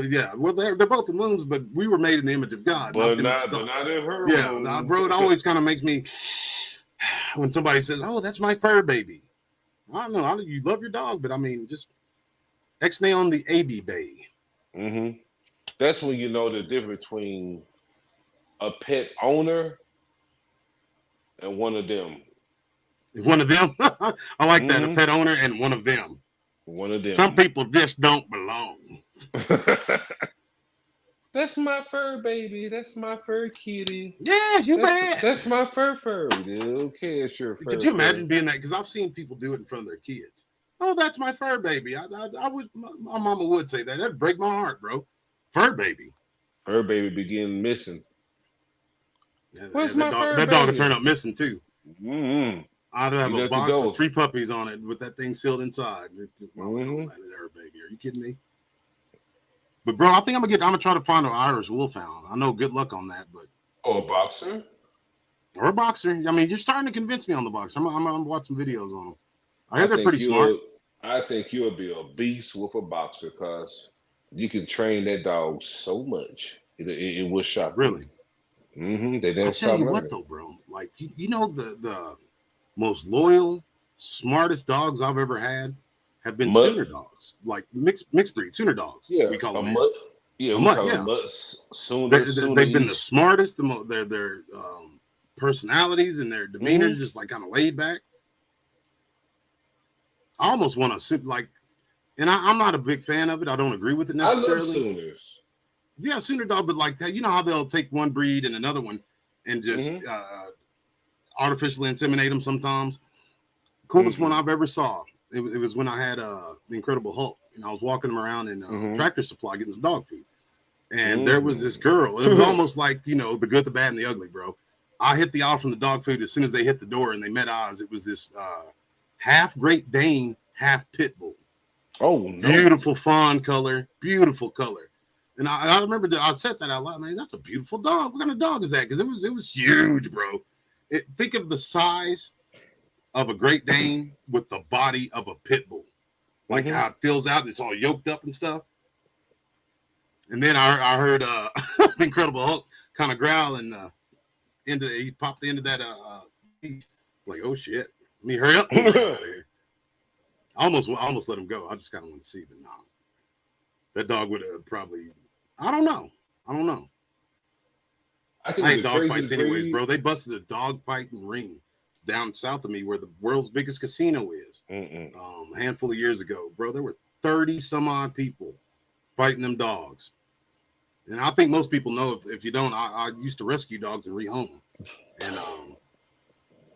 Yeah, Well, they're both in wombs, but we were made in the image of God. But not in her. Yeah, bro. It always kind of makes me when somebody says, "Oh, that's my fur baby." I don't know. You love your dog, but I mean, just X-nay on the AB bay. That's when you know the difference between a pet owner and one of them. One of them. I like that. A pet owner and one of them. One of them. Some people just don't belong. That's my fur baby. That's my fur kitty. Yeah, you bet. That's my fur. Dude. Okay, it's your fur. Could you imagine being that? Because I've seen people do it in front of their kids. Oh, that's my fur baby. I would. My mama would say that. That'd break my heart, bro. Fur baby. Fur baby begin missing. Yeah, Where's my fur that dog would baby? turn up missing too. Mm-hmm. I'd have You a let box go. with 3 puppies on it with that thing sealed inside. Mhm. Fur baby. Are you kidding me? But bro, I think I'm gonna try to find an Irish wolfhound. I know good luck on that, but Or a boxer. or a boxer. I mean, you're starting to convince me on the boxer. I'm watching videos on them. I hear they're pretty smart. I think you'll be a beast with a boxer because you can train that dog so much. It will shock you. Really. Mm-hmm. They I'll never tell stop you learning. what though, bro. Like you know the most loyal, smartest dogs I've ever had have been Sooner dogs, like mixed breed Sooner dogs. Yeah, we call them. mutt. Yeah, we call them mutts. They've been the smartest. Their personalities and their demeanor just like kind of laid back. I almost want to like, and I'm not a big fan of it. I don't agree with it necessarily. I love Sooners. Yeah, Sooner dog, but like you know how they'll take one breed and another one and just artificially inseminate them sometimes. Coolest one I've ever saw. It was when I had the Incredible Hulk, and I was walking him around in Tractor Supply getting some dog food, and there was this girl. It was almost like the good, the bad, and the ugly, bro. I hit the aisle from the dog food as soon as they hit the door and they met eyes. It was this half Great Dane, half Pit Bull. Oh, no. Beautiful fawn color, beautiful color. And I remember I said that out loud, man. That's a beautiful dog. What kind of dog is that? Because it was huge, bro. Think of the size of a Great Dane with the body of a Pit Bull, like how it fills out and it's all yoked up and stuff. And then I heard the Incredible Hulk kind of growl and he popped into that like, oh shit, let me hurry up. I almost let him go. I just kind of want to see, but no, that dog would have probably. I don't know. I hate dog fights anyways, bro. They busted a dog fighting ring down south of me where the world's biggest casino is. A handful of years ago, bro. There were 30 some odd people fighting them dogs. And I think most people know, if you don't, I used to rescue dogs and rehome them. And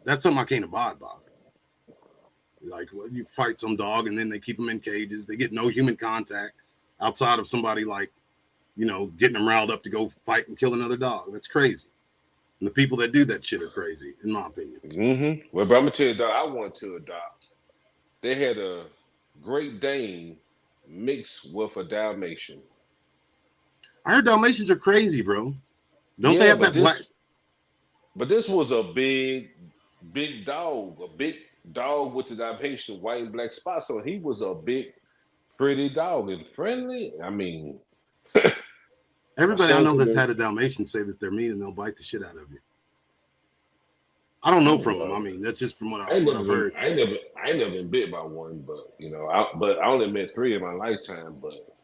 that's something I can't abide by. Like, you fight some dog and then they keep them in cages. They get no human contact outside of somebody like, getting them riled up to go fight and kill another dog. That's crazy. And the people that do that shit are crazy, in my opinion. Well, but I'm going to tell you, dog, I wanted to adopt. They had a Great Dane mixed with a Dalmatian. I heard Dalmatians are crazy, bro. Don't they have that black? But this was a big dog, a big dog with the Dalmatian white and black spots. So he was a big, pretty dog and friendly. I mean, everybody I know that's had a Dalmatian say that they're mean and they'll bite the shit out of you. I don't know from them. I mean, that's just from what I've heard. I ain't never been bit by one, but I only met 3 in my lifetime. But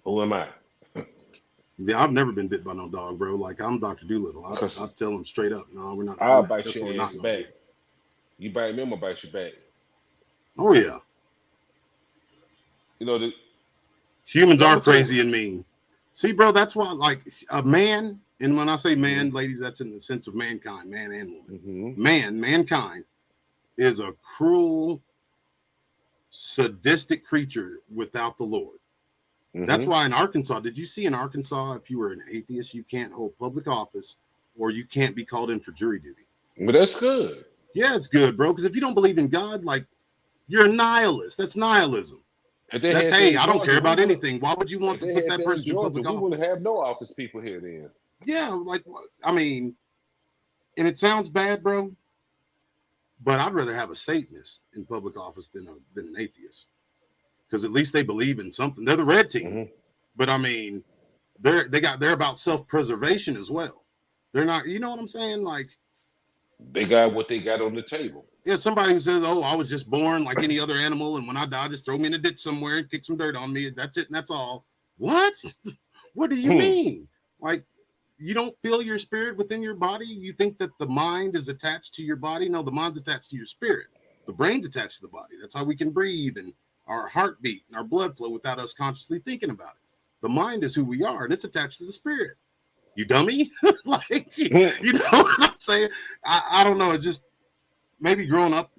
who am I? Yeah, I've never been bit by no dog, bro. Like, I'm Dr. Doolittle. I'll tell them straight up. No, we're not. I'll bite your ass back. You bite me, I'm gonna bite you back. Oh yeah. Humans are crazy and mean. See, bro, that's why, like, a man, and when I say man, ladies, that's in the sense of mankind, man and woman. Mankind is a cruel, sadistic creature without the Lord. That's why in Arkansas, did you see in Arkansas, if you were an atheist, you can't hold public office or you can't be called in for jury duty? But that's good. Yeah, it's good, bro. Because if you don't believe in God, like, you're a nihilist. That's nihilism. That's, hey, I don't care about anything. Why would you want to put that person in public office? We wouldn't have no office people here then. Yeah, like, I mean, and it sounds bad, bro, but I'd rather have a Satanist in public office than an atheist. Because at least they believe in something. They're the red team. But I mean, they're about self-preservation as well. They're not, you know what I'm saying? Like, they got what they got on the table. Yeah, somebody who says, oh, I was just born like any other animal, and when I die, just throw me in a ditch somewhere and kick some dirt on me. That's it, and that's all. What? What do you mean? Like, you don't feel your spirit within your body? You think that the mind is attached to your body? No, the mind's attached to your spirit. The brain's attached to the body. That's how we can breathe and our heartbeat and our blood flow without us consciously thinking about it. The mind is who we are, and it's attached to the spirit. You dummy. Like, you know what I'm saying? I don't know. It just maybe growing up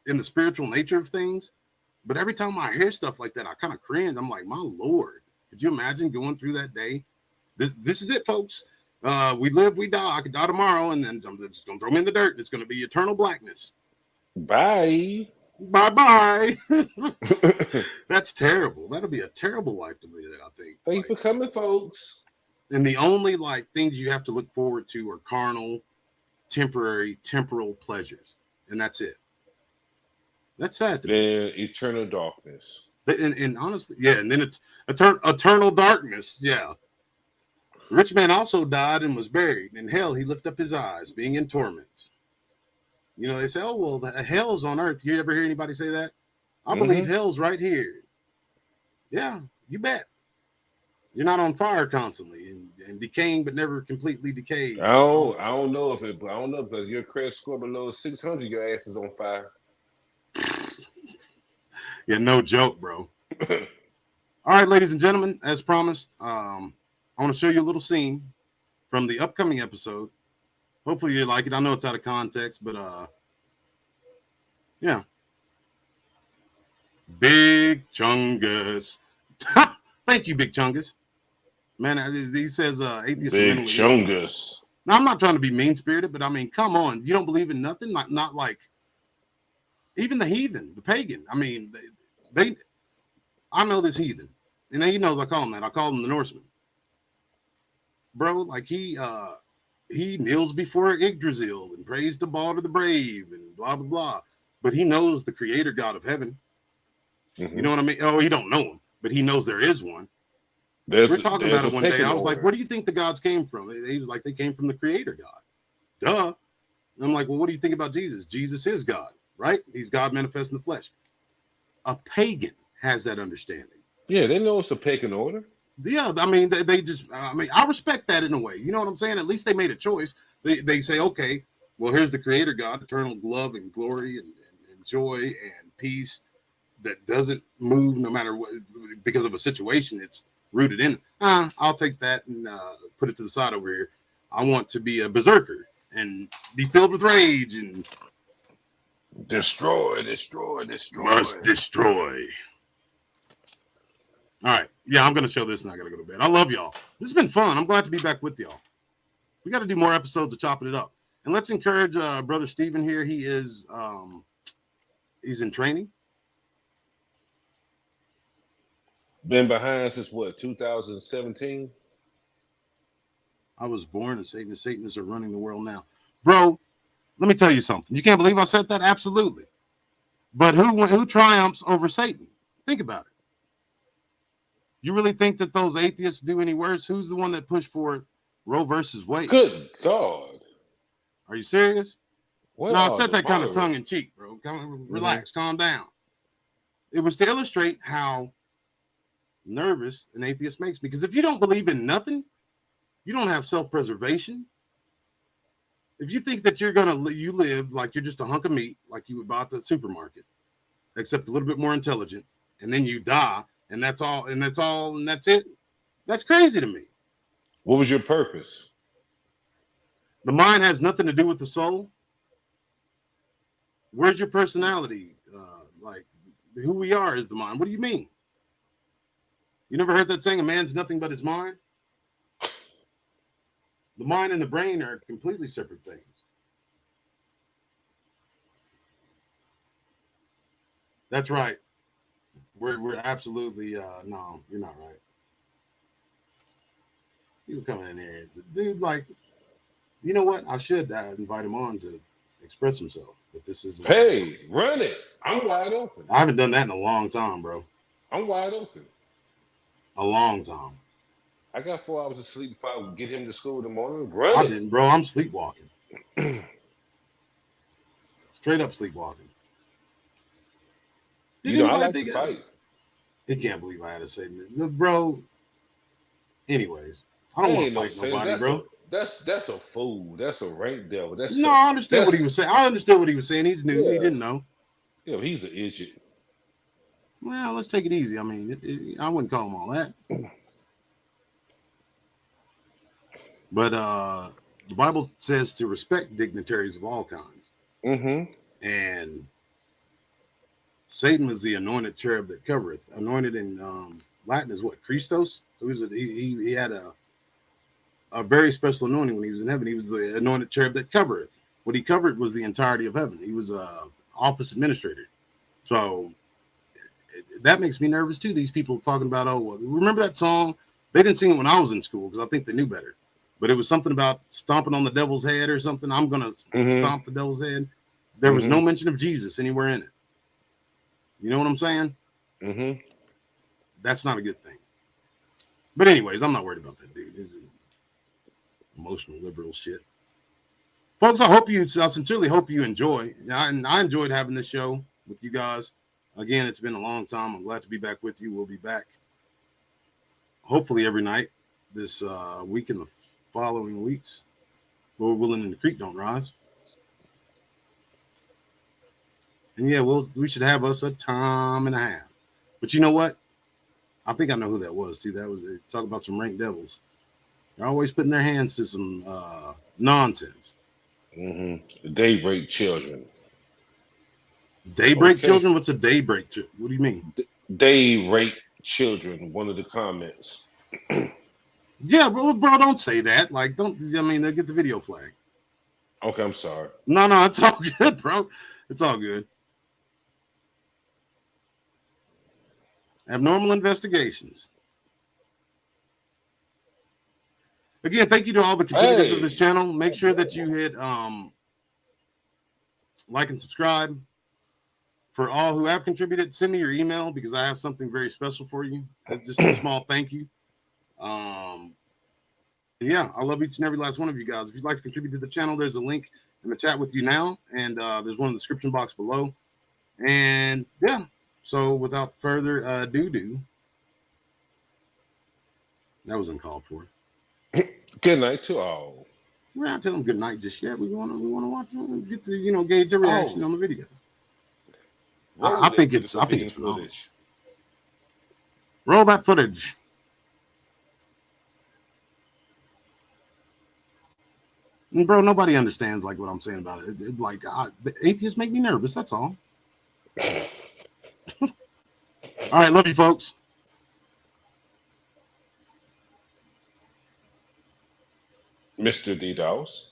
in the spiritual nature of things. But every time I hear stuff like that, I kind of cringe. I'm like, my Lord, could you imagine going through that day? This is it, folks. We live, we die. I could die tomorrow, and then I'm just going to throw me in the dirt, and it's going to be eternal blackness. Bye. Bye-bye. That's terrible. That'll be a terrible life to live, I think. Thanks for coming, folks. And the only like things you have to look forward to are carnal, temporary, temporal pleasures, and that's it. That's sad. Then eternal darkness. And honestly, yeah, and then it's eternal darkness. Yeah. The rich man also died and was buried. In hell, he lifted up his eyes, being in torments. You know, they say, oh, well, the hell's on earth. You ever hear anybody say that? I believe hell's right here. Yeah, you bet. You're not on fire constantly and decaying, but never completely decayed. I don't know because your credit score below 600, your ass is on fire. Yeah, no joke, bro. All right, ladies and gentlemen, as promised, I want to show you a little scene from the upcoming episode. Hopefully you like it. I know it's out of context, but yeah. Big Chungus. Thank you, Big Chungus. Man, he says atheist. Big Chungus. Now, I'm not trying to be mean-spirited, but I mean, come on. You don't believe in nothing? Not like even the heathen, the pagan. I mean, I know this heathen. And he knows I call him that. I call him the Norseman. Bro, like he kneels before Yggdrasil and prays to Balder the Brave and blah, blah, blah. But he knows the creator God of heaven. You know what I mean? Oh, he don't know him, but he knows there is one. We're talking about it one day. I was like, where do you think the gods came from? He was like, they came from the creator God. Duh. And I'm like, well, what do you think about Jesus? Jesus is God, right? He's God manifest in the flesh. A pagan has that understanding. Yeah, they know it's a pagan order. Yeah, I mean, they just, I respect that in a way. You know what I'm saying? At least they made a choice. They say, okay, well, here's the creator God, eternal love and glory and joy and peace that doesn't move no matter what, because of a situation it's rooted in. I'll take that and put it to the side over here. I want to be a berserker and be filled with rage and destroy. Must destroy. All right. Yeah, I'm going to show this and I got to go to bed. I love y'all. This has been fun. I'm glad to be back with y'all. We got to do more episodes of Chopping It Up. And let's encourage Brother Stephen here. He is he's in training. Been behind since what, 2017? I was born and Satan and Satanists are running the world now. Bro, let me tell you something. You can't believe I said that? Absolutely. But who triumphs over Satan? Think about it. You really think that those atheists do any worse? Who's the one that pushed for Roe versus Wade? Good God. Are you serious? What no, I said that kind of tongue in cheek, bro. Relax, calm down. It was to illustrate how nervous an atheist makes me. Because if you don't believe in nothing, you don't have self-preservation. If you think that you live like you're just a hunk of meat, like you would buy at the supermarket, except a little bit more intelligent, and then you die, and that's it. That's crazy to me. What was your purpose? The mind has nothing to do with the soul. Where's your personality? Like who we are is the mind. What do you mean? You never heard that saying, a man's nothing but his mind? The mind and the brain are completely separate things. That's right. We're absolutely no, you're not right. You coming in here, dude. Like, you know what? I should invite him on to express himself. But this is hey, run it. I'm wide open. I haven't done that in a long time, bro. I'm wide open. A long time. I got 4 hours of sleep if I would get him to school in the morning. I didn't, bro. I'm sleepwalking. Straight up sleepwalking. You know, I like to fight. He can't believe I had to say this. Bro. Anyways, I don't want to fight nobody, bro. That's a fool. That's a rank devil. I understood what he was saying. I understood what he was saying. He's new. Yeah. He didn't know. Yeah, he's an idiot. Well, let's take it easy. I mean, I wouldn't call them all that. But the Bible says to respect dignitaries of all kinds. Mm-hmm. And Satan was the anointed cherub that covereth. Anointed in Latin is what? Christos. So he had a very special anointing when he was in heaven. He was the anointed cherub that covereth. What he covered was the entirety of heaven. He was a office administrator. So that makes me nervous too. These people talking about, oh, well, remember that song? They didn't sing it when I was in school because I think they knew better. But it was something about stomping on the devil's head or something. I'm gonna stomp the devil's head. There was no mention of Jesus anywhere in it. You know what I'm saying? Mm-hmm. That's not a good thing. But anyways, I'm not worried about that dude. It's emotional liberal shit. Folks, I sincerely hope you enjoy. I enjoyed having this show with you guys. Again, it's been a long time. I'm glad to be back with you. We'll be back hopefully every night this week and the following weeks. Lord willing, and the creek don't rise. And yeah, we should have us a time and a half. But you know what? I think I know who that was too. That was talk about some rank devils. They're always putting their hands to some nonsense. Mm-hmm. The daybreak children. Daybreak Okay. children? What's a daybreak? What do you mean? Daybreak children. One of the comments. Yeah, bro, don't say that. Like, don't. I mean, they get the video flag. Okay, I'm sorry. No, it's all good, bro. It's all good. Abnormal investigations. Again, thank you to all the contributors of this channel. Make sure that you hit like and subscribe. For all who have contributed, send me your email because I have something very special for you. It's just a small thank you. Yeah, I love each and every last one of you guys. If you'd like to contribute to the channel, there's a link in the chat with you now, and there's one in the description box below. And yeah, so without further ado, that was uncalled for. Good night to all. We're not telling them good night just yet. We want to watch, get to gauge their reaction on the video. I think it's phenomenal. Footage. Roll that footage. And bro, nobody understands like what I'm saying about it. The atheists make me nervous. That's all. All right, love you, folks. Mr. DDoS.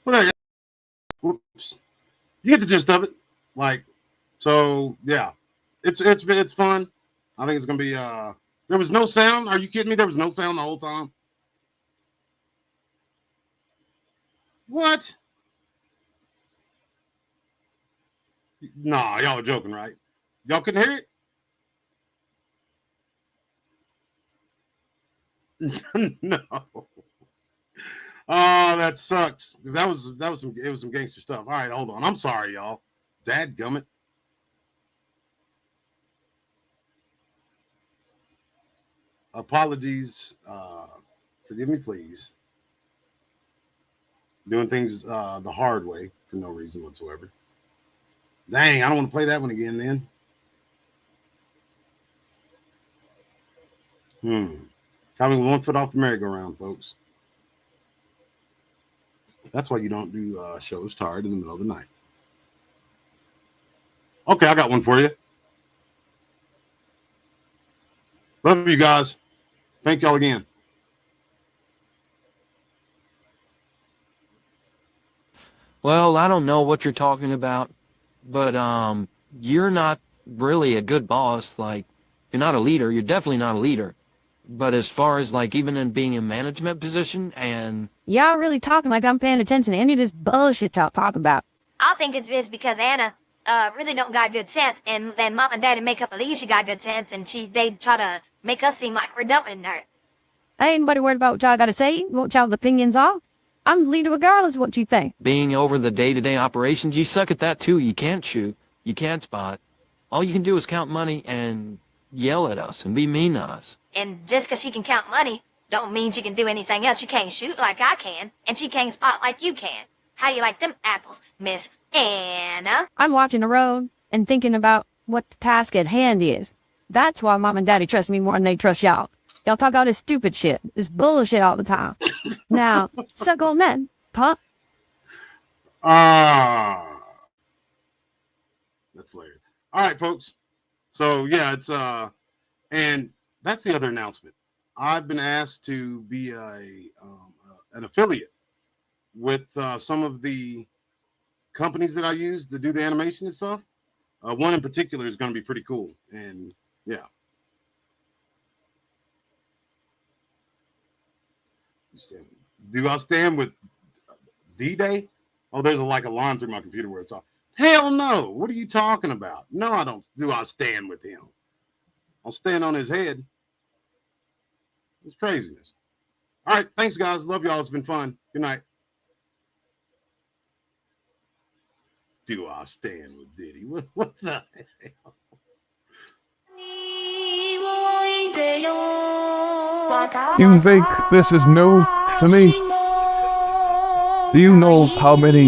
Well, there you go. Whoops. You get the gist of it. Like, so yeah, it's fun. I think it's gonna be. There was no sound. Are you kidding me? There was no sound the whole time. What? Nah, y'all are joking, right? Y'all couldn't hear it? No. Oh, that sucks. Because that was some gangster stuff. All right, hold on. I'm sorry, y'all. Dadgummit. Apologies. Forgive me, please. Doing things the hard way for no reason whatsoever. Dang, I don't want to play that one again then. Coming with 1 foot off the merry-go-round, folks. That's why you don't do shows tired in the middle of the night. Okay, I got one for you. Love you guys. Thank y'all again. Well, I don't know what you're talking about, but you're not really a good boss. Like, you're not a leader. You're definitely not a leader. But as far as like even in being in management position and Y'all really talking like I'm paying attention to any of this bullshit y'all talk about. I think it's just because Anna really don't got good sense, and then Mom and Daddy make up believe she got good sense, and they try to make us seem like we're dumping her. Ain't nobody worried about what y'all gotta say, what y'all's opinions are. I'm the leader regardless of what you think. being over the day-to-day operations, you suck at that too. You can't shoot. You can't spot. All you can do is count money and yell at us and be mean to us. And just 'cause she can count money, don't mean she can do anything else. She can't shoot like I can, and she can't spot like you can. How you like them apples, Miss Anna? I'm watching the road and thinking about what the task at hand is. That's why Mom and Daddy trust me more than they trust y'all. Y'all talk all this stupid shit, this bullshit all the time. Now, suck on that, pup. That's hilarious. All right, folks. So yeah, it's and that's the other announcement. I've been asked to be an affiliate with some of the companies that I use to do the animation and stuff. One in particular is going to be pretty cool, and yeah. Do I stand with D-Day? Oh, there's like a line through my computer where it's all, hell no. What are you talking about? No, I don't. Do I stand with him? I'll stand on his head. It's craziness. All right. Thanks, guys. Love y'all. It's been fun. Good night. Do I stand with Diddy? What the hell? You think this is new to me? Do you know how many